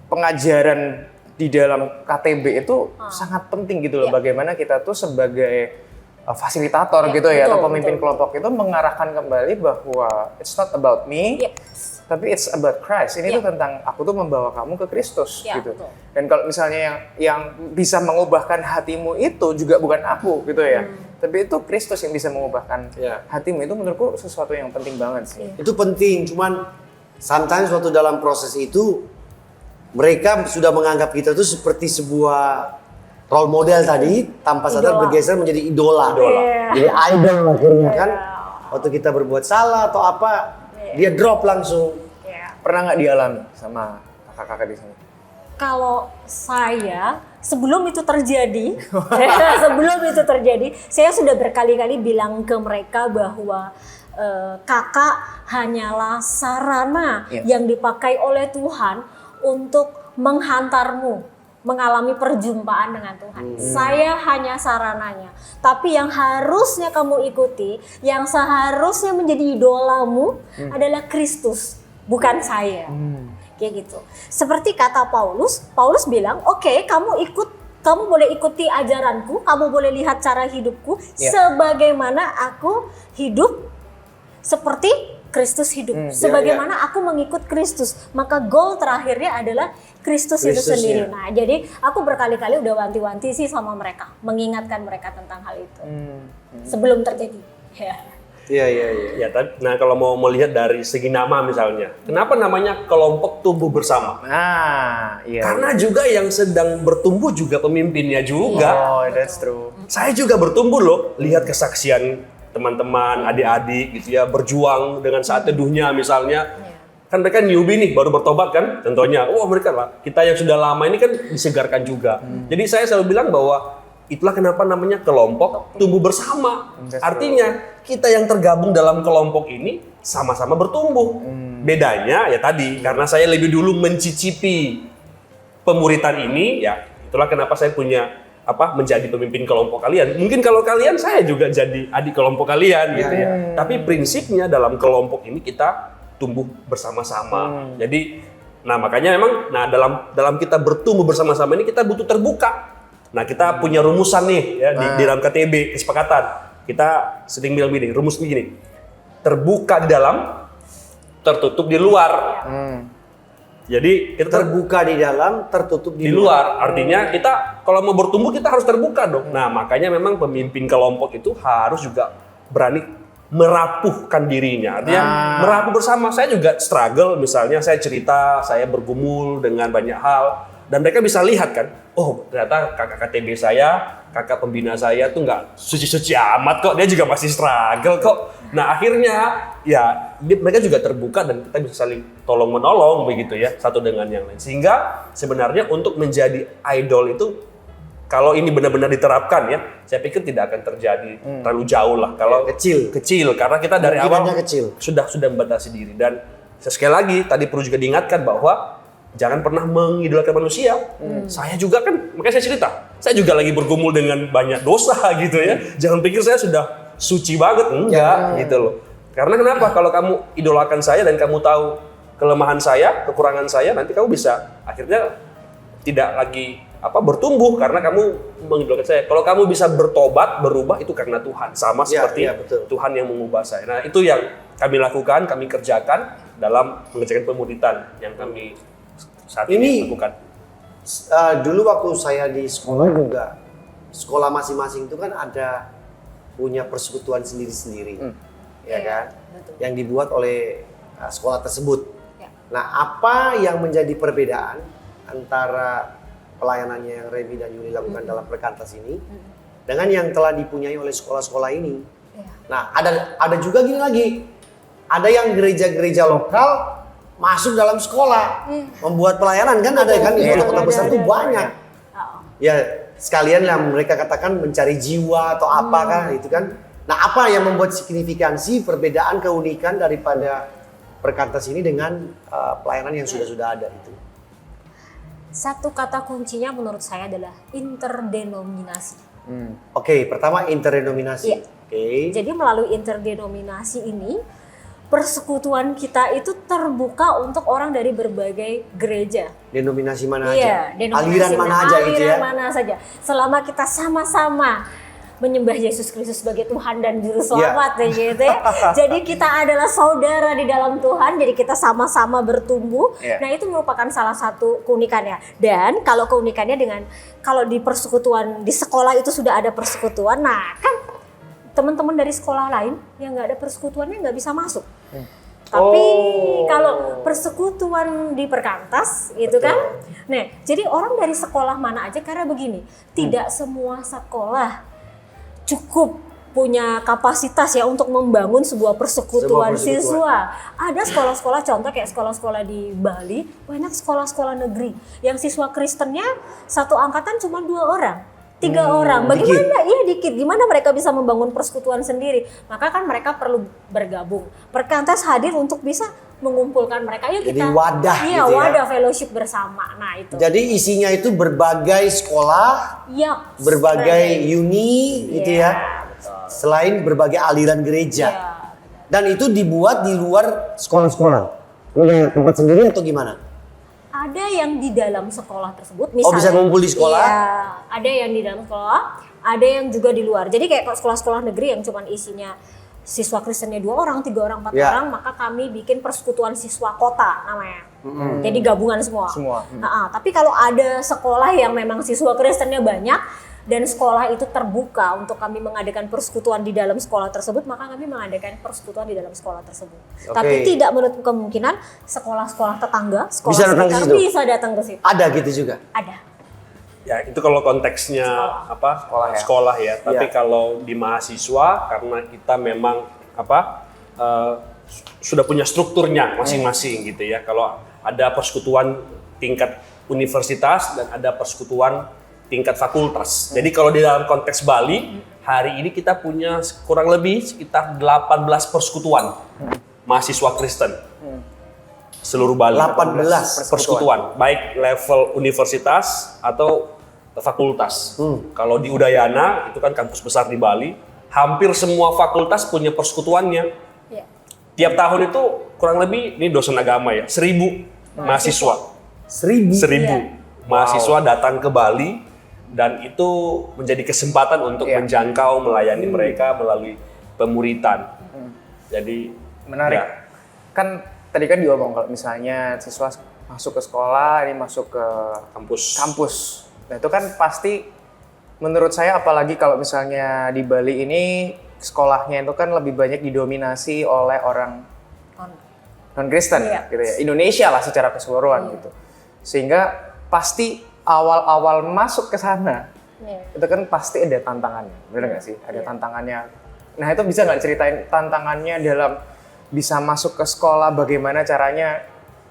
pengajaran di dalam KTB itu sangat penting gitu loh. Bagaimana kita tuh sebagai fasilitator gitu ya, betul, atau pemimpin betul. kelompok itu mengarahkan kembali bahwa it's not about me, yes. tapi it's about Christ. Ini tuh tentang aku tuh membawa kamu ke Kristus Ya, gitu. betul. Dan kalau misalnya yang bisa mengubahkan hatimu itu juga bukan aku gitu ya. Tapi itu Kristus yang bisa mengubahkan Ya. hatimu, itu menurutku sesuatu yang penting banget sih. Itu penting, cuman sometimes waktu dalam proses itu mereka sudah menganggap kita itu seperti sebuah role model tadi, tanpa sadar Idola. bergeser menjadi idola. Iya. Jadi idol akhirnya kan. Waktu kita berbuat salah atau apa, dia drop langsung. Iya. Pernah nggak dialami sama kakak-kakak di sini? Kalau saya sebelum itu terjadi, saya sudah berkali-kali bilang ke mereka bahwa kakak hanyalah sarana yang dipakai oleh Tuhan untuk menghantarmu mengalami perjumpaan dengan Tuhan. Saya hanya sarananya. Tapi yang harusnya kamu ikuti, yang seharusnya menjadi idolamu adalah Kristus, bukan saya. Kayak gitu. Seperti kata Paulus bilang, "Oke, kamu boleh ikuti ajaranku, kamu boleh lihat cara hidupku sebagaimana aku hidup seperti Kristus hidup. Sebagaimana aku mengikut Kristus, maka goal terakhirnya adalah Kristus itu sendiri." Nah, jadi aku berkali-kali udah wanti-wanti sih sama mereka, mengingatkan mereka tentang hal itu sebelum terjadi. Iya. Ya, nah kalau mau melihat dari segi nama misalnya, kenapa namanya kelompok tumbuh bersama? Nah, iya. Karena juga yang sedang bertumbuh juga pemimpinnya juga. Oh, that's true. Saya juga bertumbuh loh, lihat kesaksian teman-teman, adik-adik gitu ya, berjuang dengan saat teduhnya misalnya. Kan mereka newbie nih, baru bertobat kan, contohnya. Oh mereka lah, kita yang sudah lama ini kan disegarkan juga. Jadi saya selalu bilang bahwa itulah kenapa namanya kelompok tumbuh bersama. Artinya kita yang tergabung dalam kelompok ini sama-sama bertumbuh. Bedanya ya tadi, karena saya lebih dulu mencicipi pemuritan ini, ya itulah kenapa saya punya menjadi pemimpin kelompok kalian. Mungkin kalau kalian, saya juga jadi adik kelompok kalian gitu ya. Tapi prinsipnya dalam kelompok ini kita tumbuh bersama-sama. Jadi, nah makanya memang, nah dalam kita bertumbuh bersama-sama ini kita butuh terbuka. Nah kita punya rumusan nih ya di dalam KTB kesepakatan. Kita sering bilang begini, rumusnya gini. Terbuka di dalam, tertutup di luar. Jadi kita Terbuka di dalam, tertutup di luar. Artinya kita kalau mau bertumbuh kita harus terbuka dong. Nah makanya memang pemimpin kelompok itu harus juga berani merapuhkan dirinya. Artinya merapuh bersama. Saya juga struggle, misalnya saya cerita, saya bergumul dengan banyak hal. Dan mereka bisa lihat kan, oh ternyata kakak KTB saya, kakak pembina saya tuh nggak suci-suci amat kok, dia juga masih struggle kok. Nah akhirnya ya mereka juga terbuka dan kita bisa saling tolong-menolong begitu ya, satu dengan yang lain. Sehingga sebenarnya untuk menjadi idol itu, kalau ini benar-benar diterapkan ya, saya pikir tidak akan terjadi terlalu jauh lah. Kalau kecil, karena kita dari awal sudah membatasi diri. Dan sekali lagi tadi perlu juga diingatkan bahwa jangan pernah mengidolakan manusia. Saya juga kan, makanya saya cerita, saya juga lagi bergumul dengan banyak dosa gitu ya. Jangan pikir saya sudah suci banget, enggak gitu loh. Karena kenapa? Kalau kamu idolakan saya dan kamu tahu kelemahan saya, kekurangan saya, nanti kamu bisa akhirnya tidak lagi bertumbuh karena kamu mengidolakan saya. Kalau kamu bisa bertobat, berubah, itu karena Tuhan. Sama seperti betul. Tuhan yang mengubah saya. Nah, itu yang kami lakukan, kami kerjakan dalam mengerjakan pemuridan yang kami saat ini lakukan. Dulu waktu saya di sekolah juga, sekolah masing-masing itu kan ada punya persekutuan sendiri-sendiri, ya kan? Betul. Yang dibuat oleh sekolah tersebut. Ya. Nah, apa yang menjadi perbedaan antara pelayanannya yang Remi dan Yuli lakukan dalam Perkantas ini dengan yang telah dipunyai oleh sekolah-sekolah ini? Ya. Nah, ada juga gini lagi, ada yang gereja-gereja lokal masuk dalam sekolah, membuat pelayanan kan ada kan di kota-kota besar itu banyak. Ya sekalian lah mereka katakan mencari jiwa atau apa kan itu kan. Nah, apa yang membuat signifikansi perbedaan keunikan daripada Perkantas ini dengan pelayanan yang sudah ada itu? Satu kata kuncinya menurut saya adalah interdenominasi. Oke, pertama interdenominasi. Iya. Oke. Jadi melalui interdenominasi ini, persekutuan kita itu terbuka untuk orang dari berbagai gereja. Denominasi mana Iya, aja? Aliran mana aja gitu ya? Aliran mana saja. Selama kita sama-sama menyembah Yesus Kristus sebagai Tuhan dan Juru Selamat gitu ya. Jadi kita adalah saudara di dalam Tuhan, jadi kita sama-sama bertumbuh. Nah, itu merupakan salah satu keunikannya. Dan kalau keunikannya kalau di persekutuan di sekolah itu sudah ada persekutuan, nah kan teman-teman dari sekolah lain yang nggak ada persekutuannya nggak bisa masuk. Tapi kalau persekutuan di Perkantas itu kan, nah jadi orang dari sekolah mana aja, karena begini, tidak semua sekolah cukup punya kapasitas ya untuk membangun sebuah persekutuan siswa. Ada sekolah-sekolah, contoh kayak sekolah-sekolah di Bali, banyak sekolah-sekolah negeri yang siswa Kristennya satu angkatan cuma 2 orang. 3 orang, bagaimana? Iya dikit. Gimana mereka bisa membangun persekutuan sendiri? Maka kan mereka perlu bergabung. Perkantas hadir untuk bisa mengumpulkan mereka. Yuk Jadi kita, wadah iya, gitu ya. wadah fellowship bersama. Nah itu. Jadi isinya itu berbagai sekolah, Yap, berbagai uni gitu Iya, ya. Selain berbagai aliran gereja. Iya. Dan itu dibuat di luar sekolah-sekolah. Punya tempat sendiri atau gimana? Ada yang di dalam sekolah tersebut, misalnya. bisa ngumpul di sekolah? Iya, ada yang di dalam sekolah, ada yang juga di luar. Jadi kayak sekolah-sekolah negeri yang cuma isinya siswa Kristennya 2 orang, 3 orang, 4 Ya. orang, maka kami bikin persekutuan siswa kota namanya. Jadi gabungan semua. Tapi kalau ada sekolah yang memang siswa Kristennya banyak dan sekolah itu terbuka untuk kami mengadakan persekutuan di dalam sekolah tersebut, maka kami mengadakan persekutuan di dalam sekolah tersebut. Tapi tidak menutup kemungkinan sekolah-sekolah tetangga, sekolah Bisa datang ke sekitar situ? bisa datang ke situ. Ada gitu juga. Ada. Ya, itu kalau konteksnya sekolah ya. Tapi kalau di mahasiswa, karena kita memang sudah punya strukturnya masing-masing gitu ya. Kalau ada persekutuan tingkat universitas dan ada persekutuan tingkat fakultas. Jadi kalau di dalam konteks Bali, hari ini kita punya kurang lebih sekitar 18 persekutuan mahasiswa Kristen. Seluruh Bali. 18 persekutuan, baik level universitas atau fakultas. Kalau di Udayana, itu kan kampus besar di Bali, hampir semua fakultas punya persekutuannya. Ya. Tiap tahun itu kurang lebih, ini dosen agama ya, 1.000 mahasiswa. 1.000 mahasiswa datang ke Bali, dan itu menjadi kesempatan untuk menjangkau, melayani mereka melalui pemuritan. Jadi menarik. ya. Kan tadi kan diomong kalau misalnya siswa masuk ke sekolah, ini masuk ke kampus. Nah itu kan pasti menurut saya, apalagi kalau misalnya di Bali ini sekolahnya itu kan lebih banyak didominasi oleh orang non-Kristen gitu ya. Indonesia lah secara keseluruhan gitu. Sehingga pasti awal-awal masuk ke sana itu kan pasti ada tantangannya, benar nggak sih? Ada tantangannya. Nah itu bisa nggak ceritain tantangannya dalam bisa masuk ke sekolah, bagaimana caranya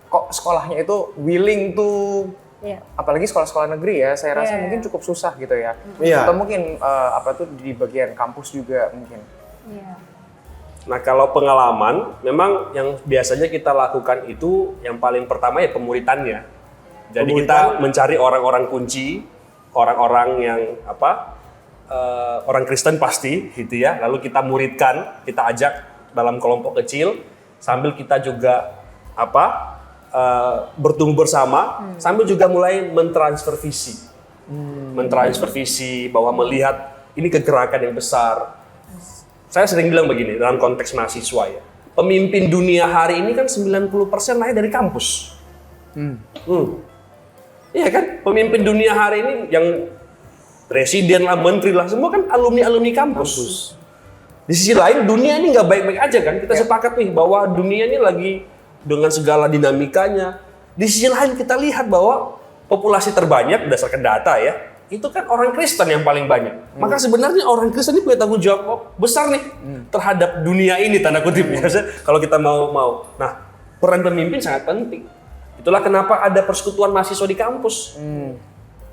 kok sekolahnya itu willing to, apalagi sekolah-sekolah negeri ya, saya rasa mungkin cukup susah gitu ya. Atau mungkin di bagian kampus juga mungkin. Nah kalau pengalaman, memang yang biasanya kita lakukan itu yang paling pertama ya pemuritannya. Jadi kita mencari orang-orang kunci, orang-orang yang orang Kristen pasti gitu ya. Lalu kita muridkan, kita ajak dalam kelompok kecil, sambil kita juga bertumbuh bersama, sambil juga mulai mentransfer visi. Mentransfer visi, bahwa melihat ini kegerakan yang besar. Saya sering bilang begini, dalam konteks mahasiswa ya, pemimpin dunia hari ini kan 90% lahir dari kampus. Iya kan, pemimpin dunia hari ini yang presiden lah, menteri lah, semua kan alumni kampus. Di sisi lain, dunia ini nggak baik-baik aja kan. Kita sepakat nih bahwa dunia ini lagi dengan segala dinamikanya. Di sisi lain kita lihat bahwa populasi terbanyak berdasarkan data ya, itu kan orang Kristen yang paling banyak. Maka sebenarnya orang Kristen ini punya tanggung jawab besar nih terhadap dunia ini, tanda kutip ya. Kalau kita mau. Nah, peran pemimpin sangat penting. Itulah kenapa ada persekutuan mahasiswa di kampus.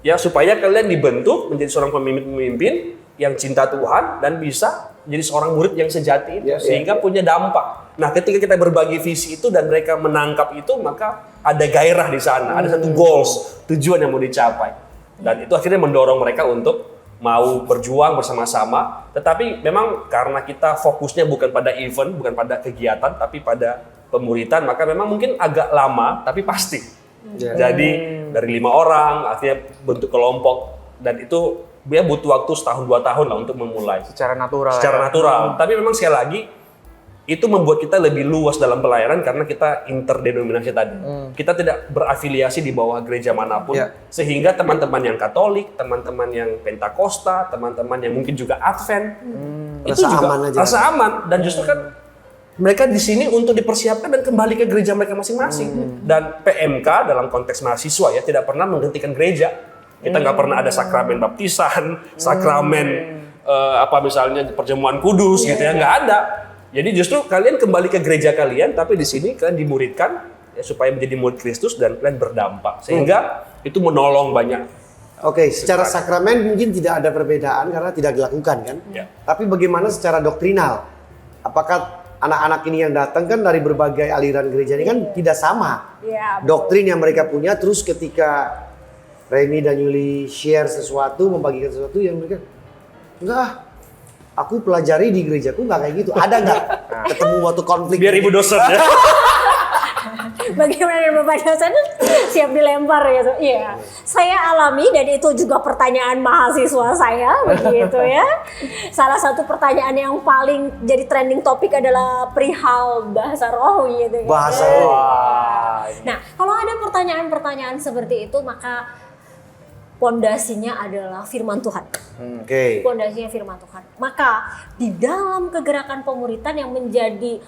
Ya, supaya kalian dibentuk menjadi seorang pemimpin yang cinta Tuhan dan bisa menjadi seorang murid yang sejati itu, sehingga punya dampak. Nah, ketika kita berbagi visi itu dan mereka menangkap itu, maka ada gairah di sana, ada satu goals, tujuan yang mau dicapai. Dan itu akhirnya mendorong mereka untuk mau berjuang bersama-sama. Tetapi memang karena kita fokusnya bukan pada event, bukan pada kegiatan, tapi pada pemuritan, maka memang mungkin agak lama, tapi pasti. Jadi dari 5 orang, akhirnya bentuk kelompok, dan itu dia butuh waktu 1-2 tahun lah untuk memulai. Secara natural. Tapi memang sekali lagi, itu membuat kita lebih luas dalam pelayanan karena kita interdenominasi tadi. Kita tidak berafiliasi di bawah gereja manapun, sehingga teman-teman yang Katolik, teman-teman yang Pentakosta, teman-teman yang mungkin juga Advent, itu juga rasa aman. Dan justru kan mereka di sini untuk dipersiapkan dan kembali ke gereja mereka masing-masing. Dan PMK dalam konteks mahasiswa ya tidak pernah menghentikan gereja. Kita nggak pernah ada sakramen baptisan, sakramen misalnya perjamuan kudus gitu ya, nggak ada. Jadi justru kalian kembali ke gereja kalian, tapi di sini kalian dimuridkan ya, supaya menjadi murid Kristus dan kalian berdampak, sehingga itu menolong banyak. Oke, secara sakramen mungkin tidak ada perbedaan karena tidak dilakukan kan. Tapi bagaimana secara doktrinal? Apakah anak-anak ini yang datang kan dari berbagai aliran gereja ini kan tidak sama doktrin yang mereka punya, terus ketika Remy dan Yuli share sesuatu, membagikan sesuatu yang mereka enggak, aku pelajari di gerejaku nggak kayak gitu. Ada nggak ketemu waktu konflik? Biar ibu dosen ya. Bagaimana Bapak dosen siap dilempar gitu? Iya, saya alami dan itu juga pertanyaan mahasiswa saya begitu ya. Salah satu pertanyaan yang paling jadi trending topik adalah perihal bahasa roh gitu. Bahasa roh. Nah, kalau ada pertanyaan-pertanyaan seperti itu, maka pondasinya adalah firman Tuhan. Pondasinya firman Tuhan. Maka di dalam kegerakan pemuritan yang menjadi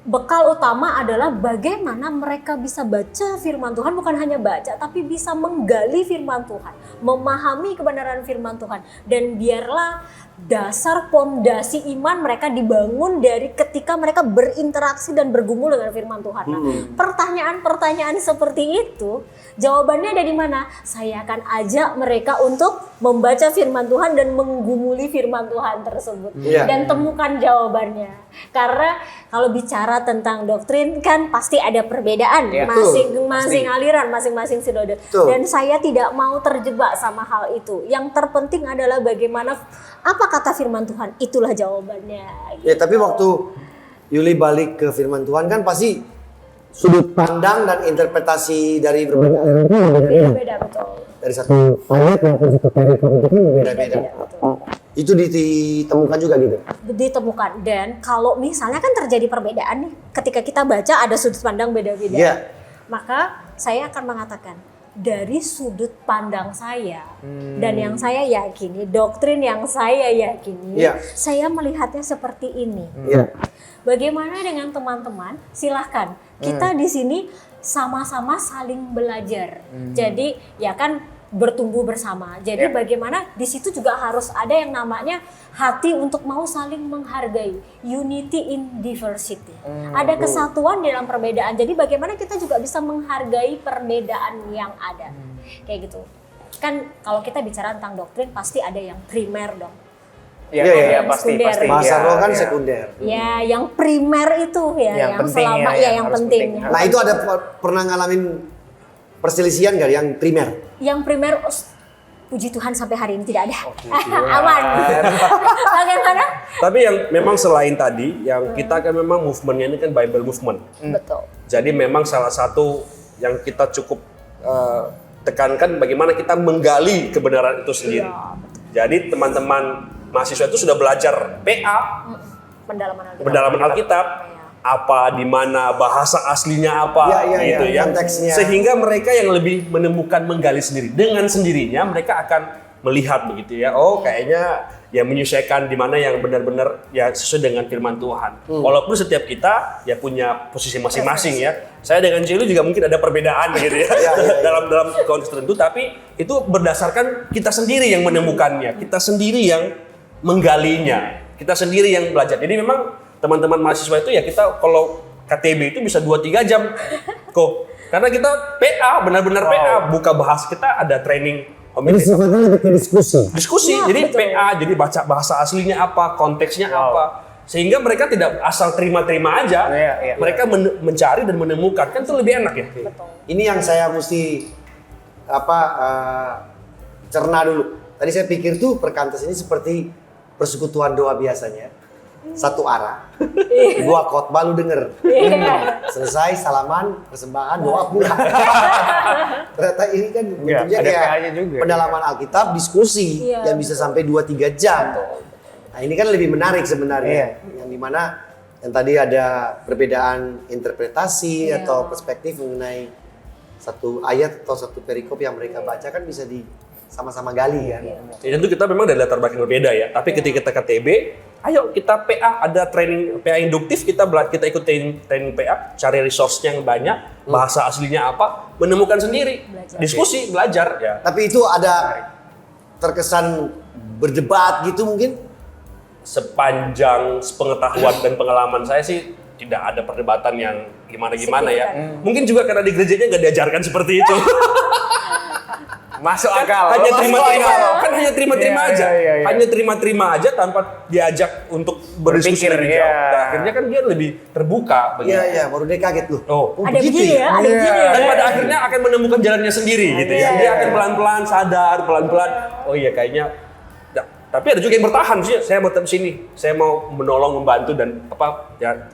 bekal utama adalah bagaimana mereka bisa baca firman Tuhan, bukan hanya baca, tapi bisa menggali firman Tuhan, memahami kebenaran firman Tuhan. Dan biarlah dasar pondasi iman mereka dibangun dari ketika mereka berinteraksi dan bergumul dengan firman Tuhan. Nah, pertanyaan-pertanyaan seperti itu, jawabannya ada di mana? Saya akan ajak mereka untuk membaca firman Tuhan dan menggumuli firman Tuhan tersebut. Dan temukan jawabannya. Karena kalau bicara tentang doktrin kan pasti ada perbedaan, masing-masing aliran, masing-masing sinode. Dan saya tidak mau terjebak sama hal itu. Yang terpenting adalah bagaimana, apa kata firman Tuhan, itulah jawabannya. Ya, tapi waktu Yuli balik ke firman Tuhan kan pasti sudut pandang dan interpretasi dari berbagai Beda-beda, betul. dari satu ayat maupun satu paragraf beda-beda. Itu ditemukan juga gitu? Ditemukan. Dan kalau misalnya kan terjadi perbedaan nih, ketika kita baca ada sudut pandang beda-beda, maka saya akan mengatakan dari sudut pandang saya dan yang saya yakini, doktrin yang saya yakini, saya melihatnya seperti ini. Bagaimana dengan teman-teman? Silahkan, kita di sini sama-sama saling belajar. Jadi ya kan bertumbuh bersama. Jadi bagaimana di situ juga harus ada yang namanya hati untuk mau saling menghargai. Unity in diversity. Ada kesatuan dalam perbedaan. Jadi bagaimana kita juga bisa menghargai perbedaan yang ada. Kayak gitu. Kan kalau kita bicara tentang doktrin pasti ada yang primer dong. Iya, pasti. Bahasa roh kan sekunder. Ya, yang primer itu ya, yang selama yang penting. Nah, itu ada pernah ngalamin perselisihan nggak yang primer? Yang primer puji Tuhan sampai hari ini tidak ada. Aman. Bagaimana? Tapi yang memang selain tadi, yang kita kan memang movementnya ini kan Bible movement. Betul. Jadi memang salah satu yang kita cukup tekankan bagaimana kita menggali kebenaran itu sendiri. Jadi teman-teman mahasiswa itu sudah belajar PA, pendalaman Alkitab, apa, di mana bahasa aslinya apa, gitu ya. Konteksnya. Sehingga mereka yang lebih menemukan menggali sendiri. Dengan sendirinya mereka akan melihat begitu ya. Oh, kayaknya ya menyesuaikan di mana yang benar-benar ya sesuai dengan firman Tuhan. Walaupun setiap kita ya punya posisi masing-masing ya. Saya dengan Celu juga mungkin ada perbedaan gitu ya. dalam konteks tertentu, tapi itu berdasarkan kita sendiri yang menemukannya, kita sendiri yang menggalinya, kita sendiri yang belajar. Jadi memang teman-teman mahasiswa itu ya kita kalau KTB itu bisa 2-3 jam kok. Karena kita PA, benar-benar PA, buka bahas kita ada training. Jadi sifatnya lebih ke diskusi. Ya, jadi betul. PA, jadi baca bahasa aslinya apa, konteksnya apa. Sehingga mereka tidak asal terima-terima aja. Mereka mencari dan menemukan, kan itu lebih enak ya. Ini yang saya mesti cerna dulu. Tadi saya pikir tuh perkantas ini seperti persekutuan doa biasanya. Satu arah. Gua khotbah lu denger. Selesai salaman, persembahan, doa pulang. Ternyata ini kan bentuknya ada kayak PA-nya juga. pendalaman Alkitab, diskusi yang bisa sampai 2-3 jam. Nah, ini kan lebih menarik sebenarnya. Yang dimana yang tadi ada perbedaan interpretasi atau perspektif mengenai satu ayat atau satu perikop yang mereka baca kan bisa sama-sama gali kan. Ya, tentu kita memang dari latar belakang berbeda ya. Tapi ketika kita KTB, ayo kita PA, ada training PA induktif, kita ikut training PA, cari resource-nya yang banyak, bahasa aslinya apa, menemukan sendiri, diskusi, belajar ya. Tapi itu ada terkesan berdebat gitu mungkin? Sepanjang pengetahuan dan pengalaman saya sih tidak ada perdebatan yang gimana-gimana ya. Mungkin juga karena di gerejanya nggak diajarkan seperti itu. Masuk akal. Hanya terima-terima, kan hanya terima-terima aja. Iya. Hanya terima-terima aja tanpa diajak untuk berdiskusi Berpikir, lebih jauh. Dan akhirnya kan dia lebih terbuka begitu. Iya, baru dia kaget loh. Ada begini ya, ada begini ya. Dan pada akhirnya akan menemukan jalannya sendiri gitu ya. Dia akan pelan-pelan sadar, pelan-pelan. Oh iya kayaknya. Tapi ada juga yang bertahan sih. Saya mau tetap sini. Saya mau menolong, membantu dan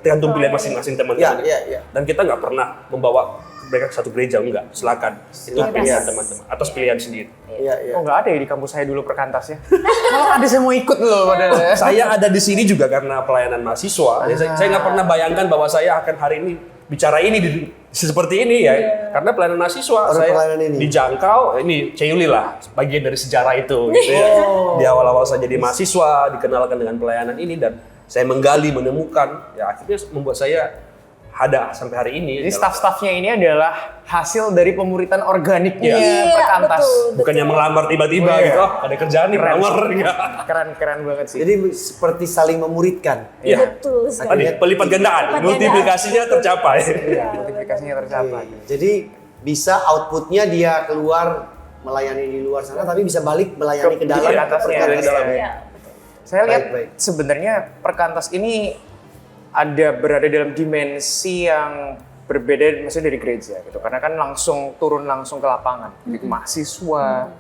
tergantung pilihan masing-masing teman-teman. Iya. Dan kita nggak pernah membawa mereka ke satu gereja, enggak. Silakan. Itu pilihan teman-teman. Atas pilihan sendiri. Iya. Oh nggak ada ya di kampus saya dulu perkantas ya? Kalau ada saya mau ikut loh padahal. Saya ada di sini juga karena pelayanan mahasiswa. Saya nggak pernah bayangkan bahwa saya akan hari ini bicara ini seperti ini ya. Karena pelayanan mahasiswa saya dijangkau. Ini Ceyuli lah, bagian dari sejarah itu. Gitu ya. Di awal-awal saya jadi mahasiswa, dikenalkan dengan pelayanan ini dan saya menggali, menemukan. Ya akhirnya membuat saya ada sampai hari ini. Jadi staff-staffnya ini adalah hasil dari pemuritan organiknya perkantas. Betul. Bukannya melamar tiba-tiba gitu. Oh, ada kerjaan nih melamar. Keren banget sih. Jadi seperti saling memuridkan. Iya. Betul sekali. Tadi pelipat gandaan, multiplikasinya tercapai. Multiplikasinya tercapai. Jadi bisa outputnya dia keluar melayani di luar sana, tapi bisa balik melayani ke dalam. Atasnya. Saya lihat Baik. sebenarnya perkantas ini berada dalam dimensi yang berbeda maksudnya dari gereja gitu. Karena kan turun langsung ke lapangan, ke mahasiswa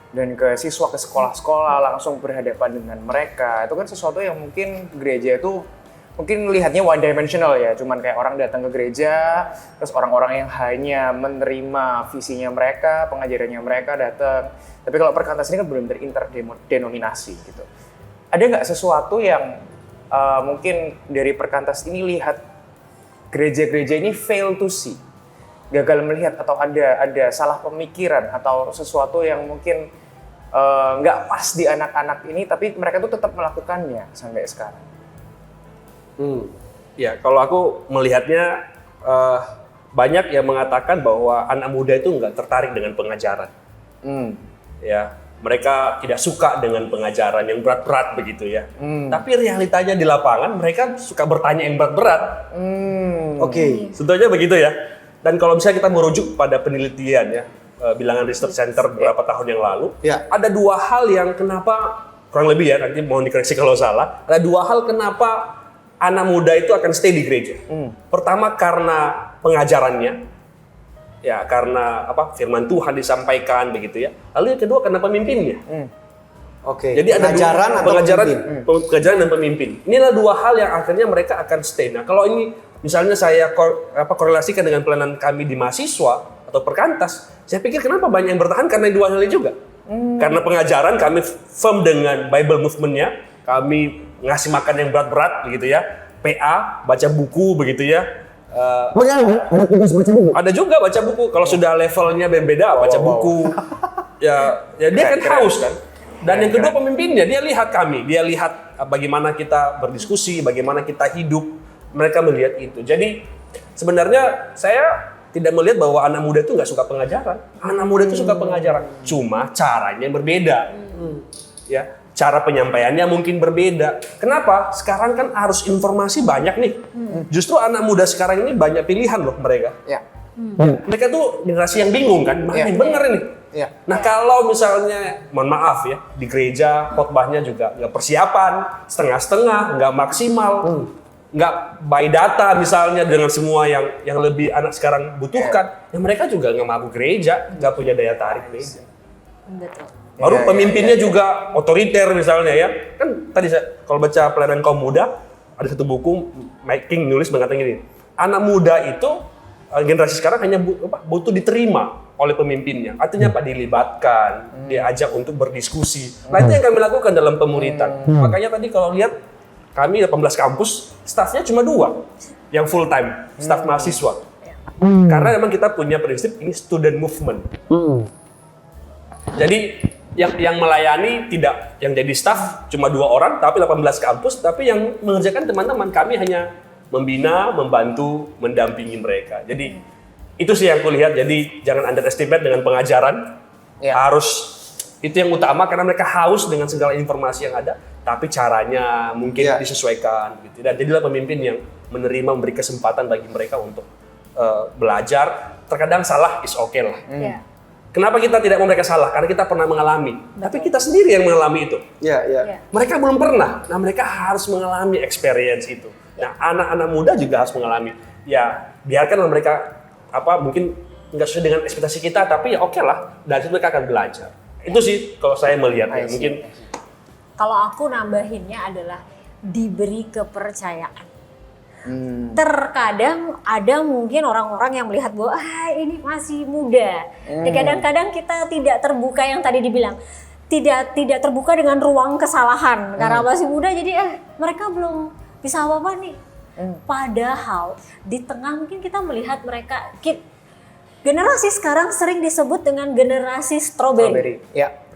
dan ke siswa ke sekolah-sekolah langsung berhadapan dengan mereka. Itu kan sesuatu yang mungkin gereja itu mungkin lihatnya one dimensional ya, cuman kayak orang datang ke gereja, terus orang-orang yang hanya menerima visinya mereka, pengajarannya mereka datang. Tapi kalau perkantas ini kan benar-benar interdenominasi gitu. Ada nggak sesuatu yang mungkin dari perkantas ini lihat gereja-gereja ini fail to see, gagal melihat atau ada salah pemikiran atau sesuatu yang mungkin nggak pas di anak-anak ini, tapi mereka tuh tetap melakukannya sampai sekarang? Ya, kalau aku melihatnya banyak yang mengatakan bahwa anak muda itu nggak tertarik dengan pengajaran. Ya, mereka tidak suka dengan pengajaran yang berat-berat begitu ya. Tapi realitanya di lapangan mereka suka bertanya yang berat-berat. Oke. Sebetulnya begitu ya. Dan kalau misalnya kita merujuk pada penelitian ya, bilangan Research Center beberapa tahun yang lalu, ada dua hal yang kenapa, kurang lebih ya, nanti mohon dikoreksi kalau salah, ada dua hal kenapa anak muda itu akan stay di gereja. Pertama karena pengajarannya, ya karena firman Tuhan disampaikan begitu ya. Lalu yang kedua karena pemimpinnya. Oke. Jadi ada pengajaran atau pemimpin? pengajaran dan pemimpin. Inilah dua hal yang akhirnya mereka akan stay. Nah, kalau ini misalnya saya korelasikan dengan pelayanan kami di mahasiswa atau perkantas, saya pikir kenapa banyak yang bertahan karena dua hal ini juga. Karena pengajaran kami firm dengan Bible movement-nya, kami ngasih makan yang berat-berat begitu ya. PA, baca buku begitu ya. Ada juga baca buku. Kalau sudah levelnya beda, baca buku. Ya dia kan haus kan. Dan yang kedua pemimpinnya, dia lihat kami, dia lihat bagaimana kita berdiskusi, bagaimana kita hidup. Mereka melihat itu. Jadi sebenarnya saya tidak melihat bahwa anak muda itu nggak suka pengajaran. Anak muda itu suka pengajaran. Cuma caranya berbeda. Ya, cara penyampaiannya mungkin berbeda. Kenapa? Sekarang kan arus informasi banyak nih. Justru anak muda sekarang ini banyak pilihan loh mereka. Ya. Mereka tuh generasi yang bingung kan, mana yang bener ini? Ya. Nah kalau misalnya, mohon maaf ya, di gereja khotbahnya juga nggak persiapan, setengah-setengah, nggak maksimal, nggak by data misalnya dengan semua yang lebih anak sekarang butuhkan, ya mereka juga nggak mampu gereja, nggak punya daya tarik gereja. Betul. Baru pemimpinnya juga otoriter misalnya ya. Kan tadi kalau baca pelayanan kaum muda, ada satu buku Mike King nulis mengatakan gini, anak muda itu generasi sekarang hanya butuh diterima oleh pemimpinnya. Artinya dilibatkan, diajak untuk berdiskusi. Nah itu yang kami lakukan dalam pemuritan. Makanya tadi kalau lihat kami 18 kampus, stafnya cuma 2 yang full time, staf mahasiswa. Karena memang kita punya prinsip ini student movement. Jadi yang melayani tidak, yang jadi staff cuma 2 orang, tapi 18 kampus, tapi yang mengerjakan teman-teman kami hanya membina, membantu, mendampingi mereka. Jadi itu sih yang kulihat. Jadi jangan underestimate dengan pengajaran. Harus itu yang utama karena mereka haus dengan segala informasi yang ada. Tapi caranya mungkin disesuaikan. Gitu. Dan jadilah pemimpin yang menerima, memberi kesempatan bagi mereka untuk belajar. Terkadang salah is okay lah. Kenapa kita tidak mau mereka salah? Karena kita pernah mengalami. Tapi kita sendiri yang mengalami itu. Mereka belum pernah. Nah mereka harus mengalami experience itu. Nah anak-anak muda juga harus mengalami. Ya biarkanlah mereka mungkin nggak sesuai dengan ekspektasi kita, tapi ya oke lah. Dari situ mereka akan belajar. Itu sih kalau saya melihat. Mungkin kalau aku nambahinnya adalah diberi kepercayaan. Terkadang ada mungkin orang-orang yang melihat bahwa ini masih muda. Dan kadang-kadang kita tidak terbuka yang tadi dibilang. Tidak terbuka dengan ruang kesalahan. Karena masih muda jadi mereka belum bisa apa-apa nih. Padahal di tengah mungkin kita melihat mereka, generasi sekarang sering disebut dengan generasi strawberry.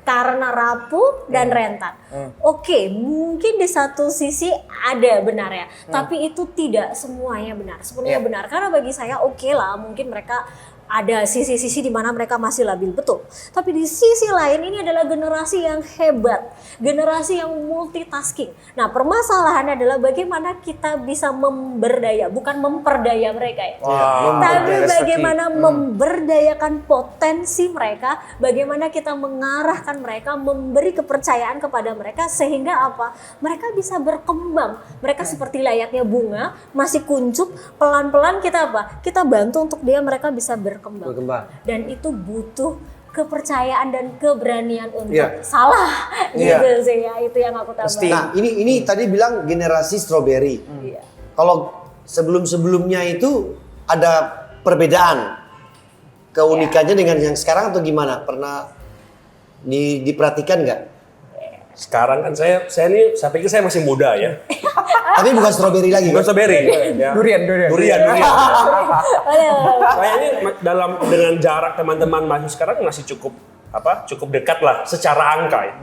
Karena rapuh dan rentan. Oke, mungkin di satu sisi ada benarnya, tapi itu tidak semuanya benar. Sepenuhnya benar. Karena bagi saya oke lah, mungkin mereka ada sisi-sisi di mana mereka masih labil, betul. Tapi di sisi lain ini adalah generasi yang hebat, generasi yang multitasking. Nah, permasalahannya adalah bagaimana kita bisa memberdaya, bukan memperdaya mereka ya. Tapi bagaimana memberdayakan potensi mereka, bagaimana kita mengarahkan mereka, memberi kepercayaan kepada mereka sehingga apa? Mereka bisa berkembang. Mereka seperti layaknya bunga, masih kuncup, pelan-pelan kita apa? Kita bantu untuk mereka bisa berkembang. Dan itu butuh kepercayaan dan keberanian untuk salah gitu sih ya, itu yang aku tambah. Nah ini tadi bilang generasi strawberry. Kalau sebelum-sebelumnya itu ada perbedaan keunikannya dengan yang sekarang atau gimana? Pernah diperhatikan nggak? sekarang kan saya pikir saya masih muda ya. Tapi bukan strawberry lagi. Bukan strawberry. Ya. Durian. Saya ini dengan jarak teman-teman mahasiswa sekarang masih cukup dekat lah secara angka ya.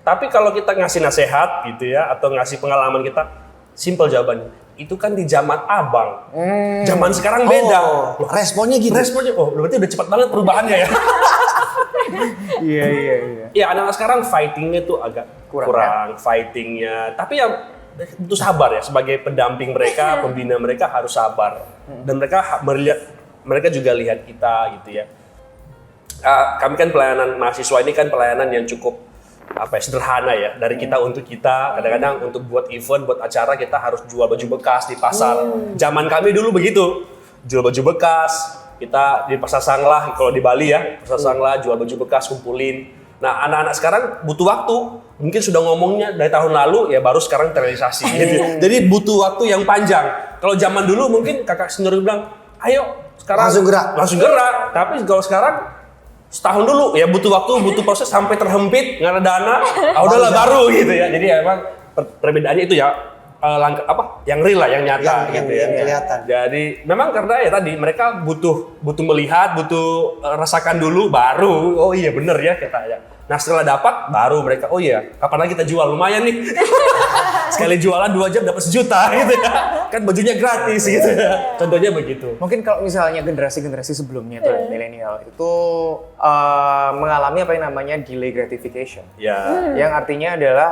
Tapi kalau kita ngasih nasihat gitu ya atau ngasih pengalaman kita, simpel jawabannya. Itu kan di zaman abang. Zaman sekarang beda. Responnya gitu. Berarti udah cepat banget perubahannya ya. Iya. Ya anak-anak sekarang fightingnya tuh agak kurang fightingnya. Tapi ya butuh sabar ya, sebagai pendamping mereka, pembina mereka harus sabar. Dan mereka juga lihat kita gitu ya. Kami kan pelayanan mahasiswa ini kan pelayanan yang cukup sederhana ya, dari kita untuk kita. Kadang-kadang untuk buat event, buat acara kita harus jual baju bekas di pasar. Zaman kami dulu begitu, jual baju bekas, kita di pasar Sanglah, kalau di Bali ya, pasar Sanglah jual baju bekas, kumpulin. Nah, anak-anak sekarang butuh waktu. Mungkin sudah ngomongnya dari tahun lalu, ya baru sekarang terrealisasi. Gitu. Jadi butuh waktu yang panjang. Kalau zaman dulu mungkin kakak senior bilang, ayo sekarang langsung gerak. Tapi kalau sekarang setahun dulu, ya butuh waktu, butuh proses sampai terhempit, nggak ada dana, udahlah baru gitu ya. Jadi ya emang perbedaannya itu ya langkah apa yang real lah, yang nyata gitu ya. Yang kelihatan. Jadi memang karena ya tadi mereka butuh melihat, butuh rasakan dulu baru oh iya bener ya katanya. Nah setelah dapat baru mereka oh iya kapan lagi kita jual, lumayan nih. Sekali jualan 2 jam dapat 1 juta gitu ya. Kan bajunya gratis gitu ya. Contohnya begitu. Mungkin kalau misalnya generasi-generasi sebelumnya tuh milenial itu mengalami apa yang namanya delay gratification. Ya. Yang artinya adalah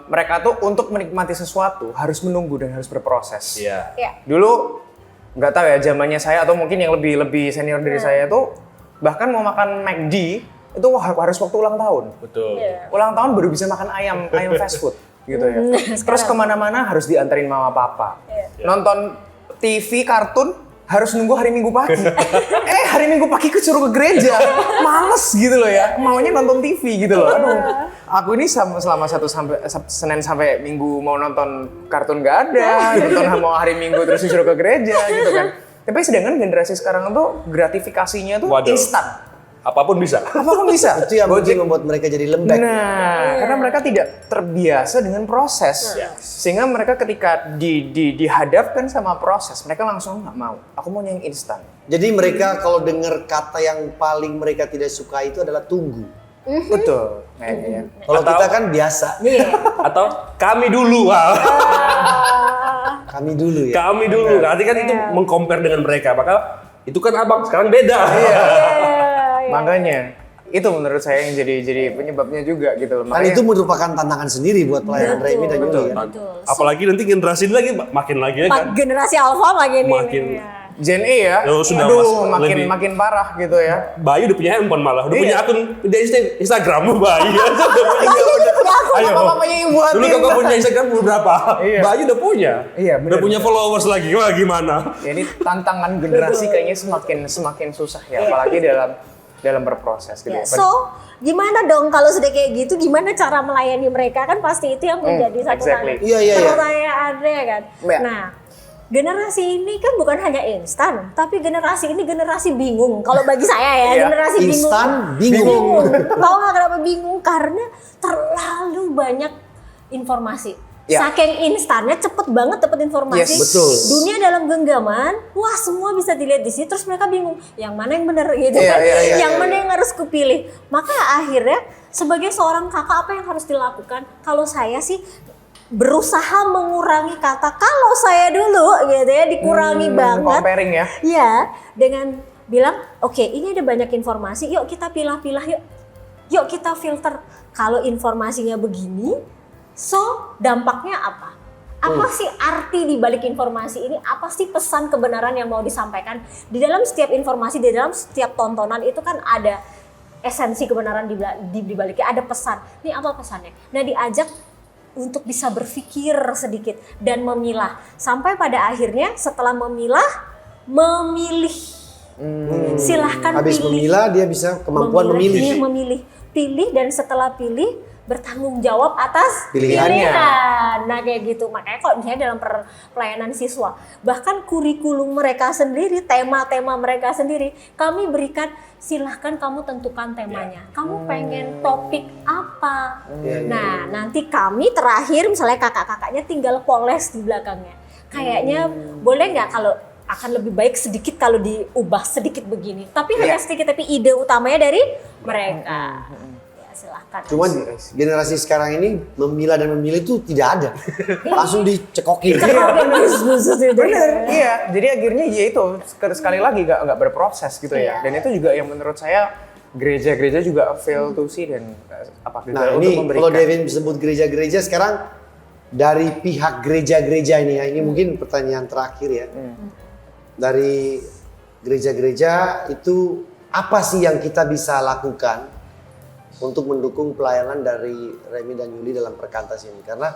mereka tuh untuk menikmati sesuatu harus menunggu dan harus berproses. Iya. Dulu nggak tahu ya zamannya saya atau mungkin yang lebih senior dari saya tuh bahkan mau makan McD itu harus waktu ulang tahun. Betul. Ulang tahun baru bisa makan ayam fast food gitu ya. Terus kemana-mana harus dianterin mama papa. Nonton TV kartun harus nunggu hari Minggu pagi. Hari Minggu pagi kesuruh ke gereja. Males gitu loh ya. Maunya nonton TV gitu loh. Aduh. Aku ini selama Senin sampai Minggu mau nonton kartun gak ada. Nonton mau hari Minggu terus disuruh ke gereja gitu kan. Tapi sedangkan generasi sekarang tuh gratifikasinya tuh instan. Apapun bisa. Apapun bisa. Itu yang mungkin membuat mereka jadi lembek. Nah, karena mereka tidak terbiasa dengan proses. Sehingga mereka ketika dihadapkan sama proses, mereka langsung nggak mau. Aku mau yang instan. Jadi mereka kalau dengar kata yang paling mereka tidak suka itu adalah tunggu. Betul. Kayaknya. Kalau kita kan biasa. Atau kami dulu. Kami dulu ya. Kami dulu. Nanti kan itu meng-compare dengan mereka. Maka itu kan abang sekarang beda. Makanya itu menurut saya yang jadi penyebabnya juga gitu loh. Kan itu merupakan tantangan sendiri buat pelayanan Remi dan Yuli kan. Apalagi nanti generasi ini lagi makin lagi ya kan. Generasi Alpha lagi nih. Makin Gen E ya. Sudah Aduh, lebih. makin parah gitu ya. Bayu udah punya handphone malah, udah punya akun di Instagram Bayu. Ayo. Apa-apanya yang buat Dulu kakak punya Instagram berapa? Iya. Bayu udah punya. Iya, bener. Udah punya followers lagi. Wah, gimana? Ya, ini tantangan generasi kayaknya semakin susah ya, apalagi dalam berproses gitu. So, gimana dong kalau sudah kayak gitu, gimana cara melayani mereka? Kan pasti itu yang menjadi satu Iya, tanya. iya. Pertanyaan Andre kan. Iya. Nah, generasi ini kan bukan hanya instan, tapi generasi ini generasi bingung. Kalau bagi saya ya, generasi bingung. Instan, bingung. Tahu nggak kenapa bingung? Karena terlalu banyak informasi. Ya. Saking instannya, cepet banget dapat informasi. Yes, betul. Dunia dalam genggaman, wah semua bisa dilihat di sini. Terus mereka bingung, yang mana yang benar gitu Iya, kan? iya, Yang mana yang harus kupilih? Maka akhirnya sebagai seorang kakak apa yang harus dilakukan? Kalau saya sih berusaha mengurangi kata kalau saya dulu gitu ya, dikurangi banget. Comparing ya. Ya, dengan bilang, oke, ini ada banyak informasi, yuk kita pilah-pilah yuk. Yuk kita filter. Kalau informasinya begini, so dampaknya apa? Apa sih arti di balik informasi ini? Apa sih pesan kebenaran yang mau disampaikan? Di dalam setiap informasi, di dalam setiap tontonan itu kan ada esensi kebenaran di baliknya, ada pesan. Ini apa pesannya? Nah, diajak untuk bisa berpikir sedikit dan memilah. Sampai pada akhirnya setelah memilah, memilih. Silahkan Habis pilih. memilah dia bisa kemampuan memilih. Iya, memilih. Pilih dan setelah pilih bertanggung jawab atas Pilihannya. pilihan. Nah kayak gitu. Makanya kalau misalnya dalam pelayanan siswa, bahkan kurikulum mereka sendiri, tema-tema mereka sendiri, kami berikan silahkan kamu tentukan temanya. Kamu pengen topik apa? Nah nanti kami terakhir misalnya kakak-kakaknya tinggal poles di belakangnya. Kayaknya boleh nggak kalau akan lebih baik sedikit kalau diubah sedikit begini. Tapi hanya sedikit, tapi ide utamanya dari mereka. Ya silahkan. Cuman generasi sekarang ini memilah dan memilih itu tidak ada. Langsung dicekokin. Bener, iya. Jadi akhirnya ya itu sekali lagi nggak berproses gitu ya. Dan itu juga yang menurut saya gereja-gereja juga fail to see dan Nah ini kalau Devin sebut gereja-gereja sekarang dari pihak gereja-gereja ini ya, ini mungkin pertanyaan terakhir ya. Dari gereja-gereja itu apa sih yang kita bisa lakukan untuk mendukung pelayanan dari Remi dan Yuli dalam perkantas ini? Karena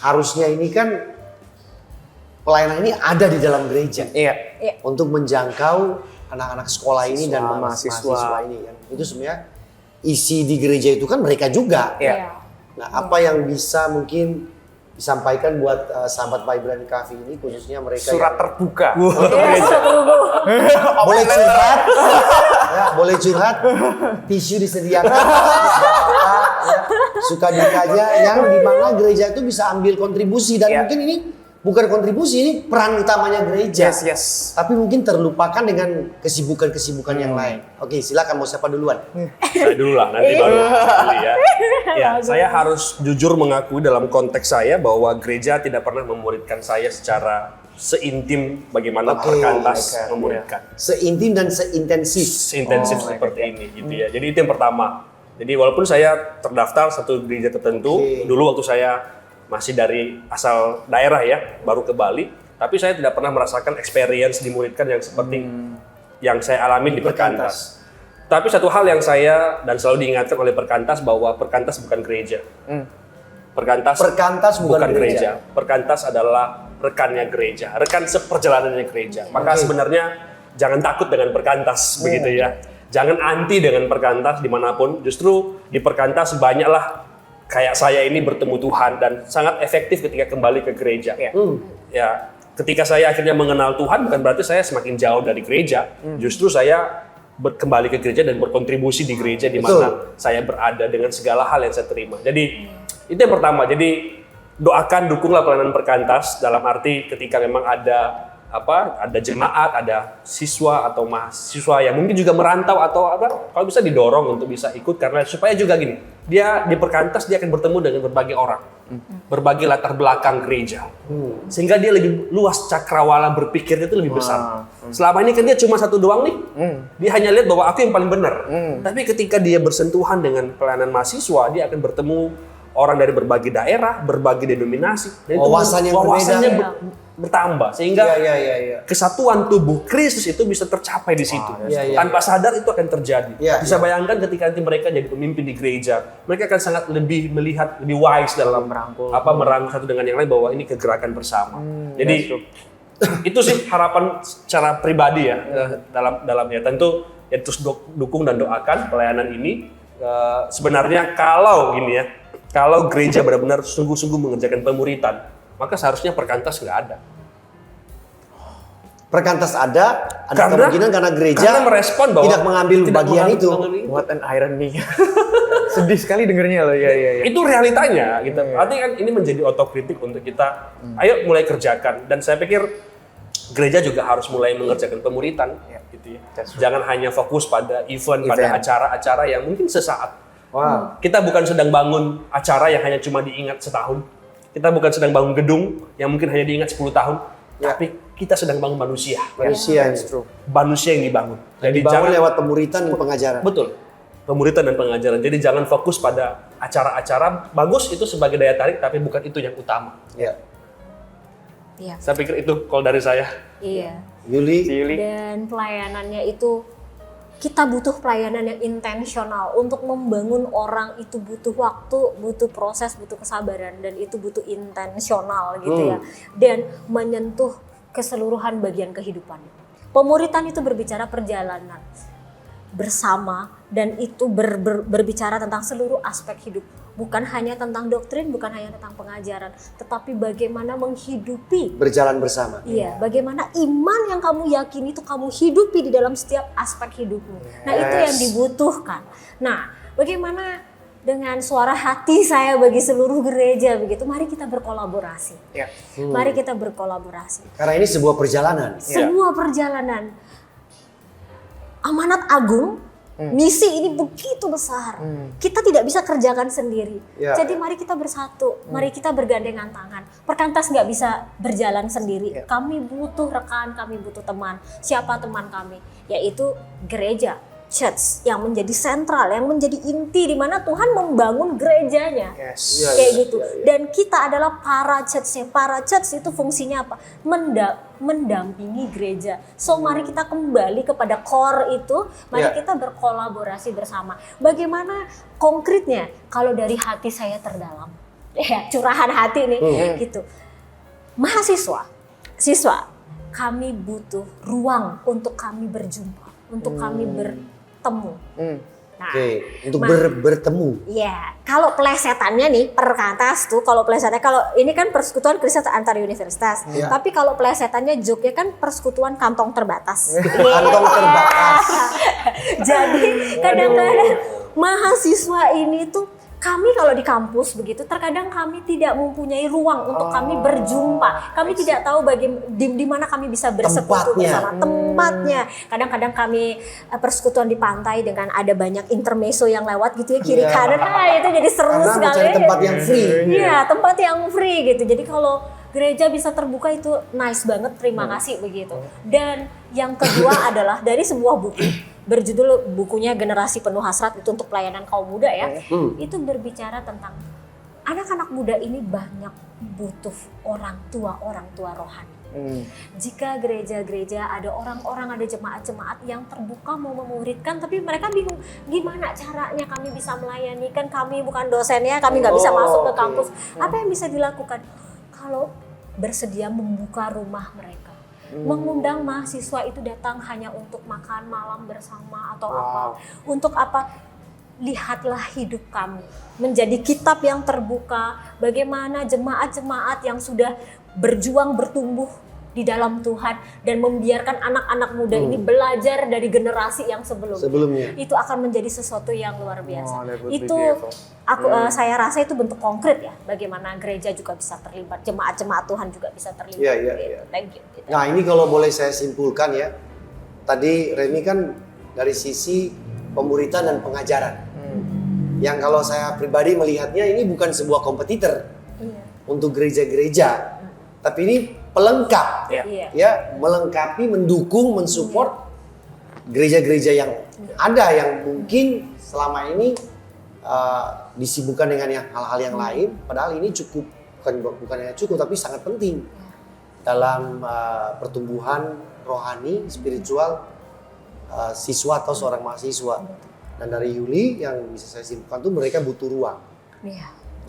harusnya ini kan pelayanan ini ada di dalam gereja. Iya. Untuk menjangkau anak-anak sekolah ini dan Mahasiswa. mahasiswa ini kan. Itu sebenarnya isi di gereja itu kan mereka juga. Iya. Nah, apa yang bisa mungkin disampaikan buat sahabat Vibrant Coffee ini khususnya mereka Surat yang terbuka. boleh curhat, ya, boleh curhat, tisu disediakan, ya, suka dukanya yang dimana gereja itu bisa ambil kontribusi dan Ya. mungkin ini bukan kontribusi, ini peran utamanya gereja. Yes. Tapi mungkin terlupakan dengan kesibukan-kesibukan yang lain. Oke, silakan mau siapa duluan? Saya dulu lah, nanti baru Lili ya. Ya, saya harus jujur mengakui dalam konteks saya bahwa gereja tidak pernah memuridkan saya secara seintim bagaimana Oke, perkantas oke, memuridkan. Seintim dan seintensif. Seintensif seperti ini gitu ya. Jadi itu yang pertama. Jadi walaupun saya terdaftar satu gereja tertentu, Oke. dulu waktu saya masih dari asal daerah ya, baru ke Bali, tapi saya tidak pernah merasakan experience dimuridkan yang seperti yang saya alami di Perkantas. Tapi satu hal yang saya dan selalu diingatkan oleh Perkantas bahwa Perkantas bukan gereja. Perkantas bukan gereja. Perkantas adalah rekannya gereja, rekan seperjalanannya gereja. Maka Oke. sebenarnya jangan takut dengan Perkantas begitu ya. Jangan anti dengan Perkantas dimanapun. Justru di Perkantas banyaklah kayak saya ini bertemu Tuhan dan sangat efektif ketika kembali ke gereja. Ya, ketika saya akhirnya mengenal Tuhan bukan berarti saya semakin jauh dari gereja. Justru saya kembali ke gereja dan berkontribusi di gereja di mana saya berada dengan segala hal yang saya terima. Jadi itu yang pertama. Jadi doakan, dukunglah pelayanan Perkantas dalam arti ketika memang ada jemaat, ada siswa atau mahasiswa yang mungkin juga merantau atau kalau bisa didorong untuk bisa ikut karena supaya juga gini, dia di Perkantas dia akan bertemu dengan berbagai orang, berbagai latar belakang gereja, sehingga dia lebih luas cakrawala berpikirnya itu lebih besar. Selama ini kan dia cuma satu doang nih, dia hanya lihat bahwa aku yang paling benar. Tapi ketika dia bersentuhan dengan pelayanan mahasiswa, dia akan bertemu orang dari berbagai daerah, berbagai denominasi, dan itu Wawasan yang wawasannya berbeda. bertambah sehingga Iya. kesatuan tubuh Kristus itu bisa tercapai di situ. Iya. Tanpa sadar itu akan terjadi. Iya, Bisa bayangkan ketika nanti mereka jadi pemimpin di gereja, mereka akan sangat lebih melihat, lebih wise dalam merangkul satu dengan yang lain bahwa ini kegerakan bersama. Jadi itu sih harapan secara pribadi ya dalamnya. Tentu ya terus dukung dan doakan pelayanan ini. Sebenarnya kalau gini ya, kalau gereja benar-benar sungguh-sungguh mengerjakan pemuritan, maka seharusnya Perkantas nggak ada. Perkantas ada kemungkinan karena gereja karena merespon bahwa tidak mengambil bagian itu. What an irony. Sedih sekali dengernya loh. Iya. Itu realitanya gitu. Artinya kan ini menjadi otokritik untuk kita. Ayo mulai kerjakan. Dan saya pikir gereja juga harus mulai mengerjakan pemuritan gitu ya. Jangan hanya fokus pada event, pada acara-acara yang mungkin sesaat. Wow. Kita bukan sedang bangun acara yang hanya cuma diingat setahun. Kita bukan sedang bangun gedung yang mungkin hanya diingat 10 tahun. Tapi kita sedang bangun manusia. Manusia Manusia yang dibangun. Jadi dibangun lewat pemuritan dan pengajaran. Betul. Pemuritan dan pengajaran. Jadi jangan fokus pada acara-acara. Bagus itu sebagai daya tarik, tapi bukan itu yang utama. Ya. Iya. Saya pikir itu kalau dari saya. Iya. Yuli. Dan pelayanannya itu kita butuh pelayanan yang intensional. Untuk membangun orang itu butuh waktu, butuh proses, butuh kesabaran, dan itu butuh intensional gitu ya. Dan menyentuh keseluruhan bagian kehidupan. Pemuritan itu berbicara perjalanan bersama dan itu berbicara tentang seluruh aspek hidup. Bukan hanya tentang doktrin, bukan hanya tentang pengajaran, tetapi bagaimana menghidupi. Berjalan bersama. Iya, bagaimana iman yang kamu yakini itu kamu hidupi di dalam setiap aspek hidupmu. Nah, itu yang dibutuhkan. Nah, bagaimana dengan suara hati saya bagi seluruh gereja begitu? Mari kita berkolaborasi. Mari kita berkolaborasi. Karena ini sebuah perjalanan. Semua perjalanan. Amanat agung, misi ini begitu besar. Kita tidak bisa kerjakan sendiri. Jadi mari kita bersatu, mari kita bergandengan tangan. Perkantas nggak bisa berjalan sendiri. Kami butuh rekan, kami butuh teman. Siapa teman kami? Yaitu gereja, church yang menjadi sentral, yang menjadi inti di mana Tuhan membangun gerejanya. Kayak gitu. Dan kita adalah para church-nya. Para church itu fungsinya apa? Mendampingi gereja. So mari kita kembali kepada core itu, mari kita berkolaborasi bersama. Bagaimana konkretnya? Kalau dari hati saya terdalam, curahan hati nih, gitu. Mahasiswa, siswa, kami butuh ruang untuk kami berjumpa, untuk kami bertemu. Nah, Untuk bertemu. ya, kalau plesetannya nih perkantas tuh, kalau plesetannya kalau ini kan persekutuan Kristen antar universitas, Iya. tapi kalau plesetannya Jogja kan persekutuan kantong terbatas. Kantong terbatas. Jadi kadang-kadang mahasiswa ini tuh kami kalau di kampus begitu terkadang kami tidak mempunyai ruang untuk kami berjumpa. Kami tidak tahu di mana kami bisa bersekutu bersama tempatnya. Kadang-kadang kami persekutuan di pantai dengan ada banyak intermezzo yang lewat gitu ya kiri kanan. Nah, itu jadi seru Karena sekali. mencari tempat yang free. Iya, tempat yang free gitu. Jadi kalau gereja bisa terbuka itu nice banget, terima kasih begitu. Dan yang kedua adalah dari sebuah buku berjudul bukunya Generasi Penuh Hasrat, itu untuk pelayanan kaum muda ya. Itu berbicara tentang anak-anak muda ini banyak butuh orang tua rohani. Jika gereja-gereja ada orang-orang, ada jemaat-jemaat yang terbuka mau memuridkan, tapi mereka bingung gimana caranya kami bisa melayani, kan kami bukan dosennya, kami nggak bisa masuk ke kampus. Apa yang bisa dilakukan? Kalau bersedia membuka rumah mereka, mengundang mahasiswa itu datang hanya untuk makan malam bersama atau apa, untuk apa? Lihatlah hidup kami menjadi kitab yang terbuka, bagaimana jemaat-jemaat yang sudah berjuang bertumbuh di dalam Tuhan dan membiarkan anak-anak muda ini belajar dari generasi yang sebelumnya. Itu akan menjadi sesuatu yang luar biasa. Itu saya rasa itu bentuk konkret ya, bagaimana gereja juga bisa terlibat, jemaat-jemaat Tuhan juga bisa terlibat. Iya. Thank you. Nah, ini kalau boleh saya simpulkan ya. Tadi Remy kan dari sisi pemuritan dan pengajaran. Yang kalau saya pribadi melihatnya ini bukan sebuah kompetitor untuk gereja-gereja, tapi ini pelengkap, ya, melengkapi, mendukung, mensupport gereja-gereja yang ada yang mungkin selama ini disibukkan dengan hal-hal yang lain, padahal ini cukup bukan hanya cukup tapi sangat penting dalam pertumbuhan rohani, spiritual siswa atau seorang mahasiswa. Dan dari Yuli yang bisa saya simpulkan tuh mereka butuh ruang.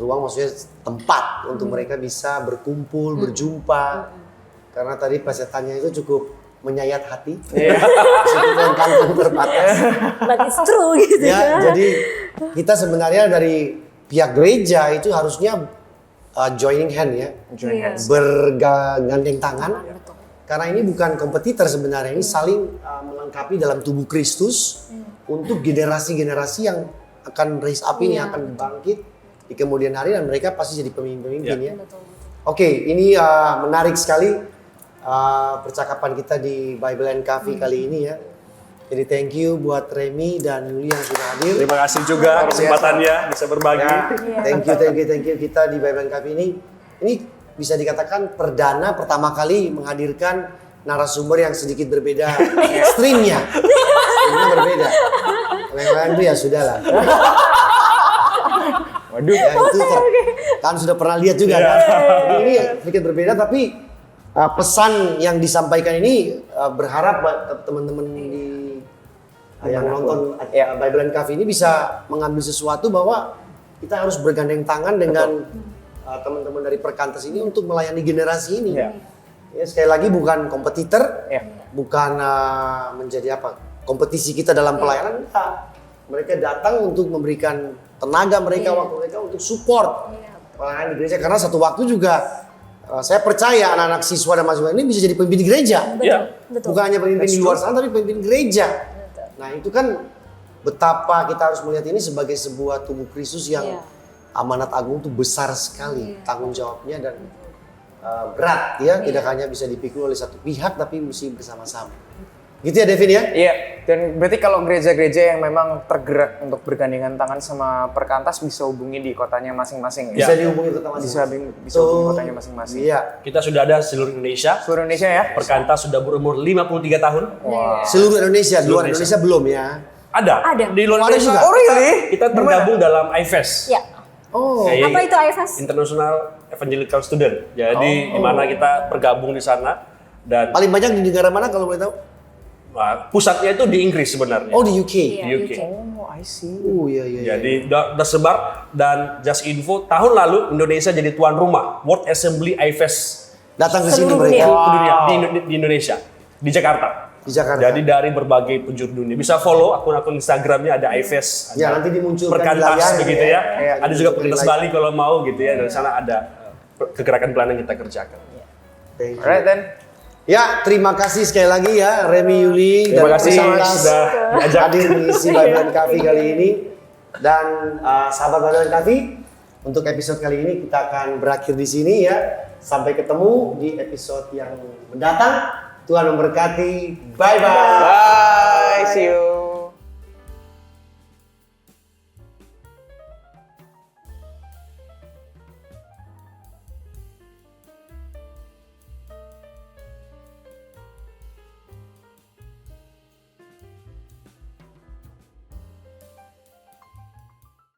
Ruang maksudnya tempat untuk mereka bisa berkumpul, berjumpa. Karena tadi plesetannya itu cukup menyayat hati. Persekutuan kantong terbatas. But it's true gitu Ya, jadi kita sebenarnya dari pihak gereja itu harusnya joining hand ya. Bergandeng tangan. Karena ini bukan kompetitor sebenarnya, ini saling melengkapi dalam tubuh Kristus untuk generasi-generasi yang akan raise up ini, akan bangkit di kemudian hari dan mereka pasti jadi pemimpin-pemimpin ya. Oke, ini menarik sekali percakapan kita di Bible and Coffee kali ini ya. Jadi thank you buat Remy dan Yuli yang sudah hadir. Terima kasih juga kesempatannya bisa berbagi. Ya, thank you kita di Bible and Coffee ini. Ini bisa dikatakan perdana pertama kali menghadirkan narasumber yang sedikit berbeda ekstrimnya. Ini berbeda. Yang lain itu ya sudahlah. Waduh, Ya itu kan sudah pernah lihat juga kan. Jadi ini sedikit berbeda tapi pesan yang disampaikan ini berharap teman-teman yang nonton Bible and Coffee ini bisa mengambil sesuatu bahwa kita harus bergandeng tangan dengan teman-teman dari Perkantas ini untuk melayani generasi ini. Ya, sekali lagi bukan kompetitor, bukan menjadi kompetisi kita dalam pelayanan. Enggak. Mereka datang untuk memberikan tenaga mereka, waktu mereka untuk support pelayanan di gereja. Karena satu waktu juga saya percaya anak-anak siswa dan mahasiswa ini bisa jadi pemimpin di gereja. Betul. Bukan hanya pemimpin di luar sana, tapi pemimpin gereja. Nah itu kan betapa kita harus melihat ini sebagai sebuah tubuh Kristus yang amanat agung itu besar sekali tanggung jawabnya dan berat ya, tidak hanya bisa dipikul oleh satu pihak tapi mesti bersama-sama. Gitu ya Devin ya? Iya, dan berarti kalau gereja-gereja yang memang tergerak untuk bergandengan tangan sama Perkantas bisa hubungi di kotanya masing-masing. Bisa dihubungi ke teman Bisa hubungi kotanya masing-masing. Iya. Kita sudah ada seluruh Indonesia. Seluruh Indonesia ya? Perkantas sudah berumur 53 tahun. Seluruh Indonesia, di luar Indonesia belum ya? Ada. Di luar Ada Indonesia juga? Oh, really? kita tergabung dalam IFES. Ya. Oh. Apa itu IFS? International Evangelical Student. Jadi di mana kita bergabung di sana dan Paling banyak di negara mana kalau boleh tahu? pusatnya itu di Inggris sebenarnya. Oh di UK. Di UK. Oh, I see. Oh iya. Jadi udah sebar dan just info tahun lalu Indonesia jadi tuan rumah World Assembly IFES datang ke sini Seluruh mereka. Dunia, di Indonesia, di Jakarta. Di Jakarta. Jadi dari berbagai penjuru dunia. Bisa follow akun-akun Instagramnya, ada IFES, ada Ya, nanti dimunculkan di Perkantas layar, begitu ya. ya. Kayak Ada juga dimunculkan Perkantas di layar. Bali kalau mau gitu ya. Dari sana ada kegerakan pelayanan yang kita kerjakan. Thank you. Alright then. Ya, terima kasih sekali lagi ya Remy Yuli Terima kasih Perkantas sudah diajak. hadir mengisi Vibrant Coffee kali ini. Dan sahabat Vibrant Coffee, untuk episode kali ini kita akan berakhir di sini ya. Sampai ketemu di episode yang mendatang. Tuhan memberkati. Bye bye. Bye.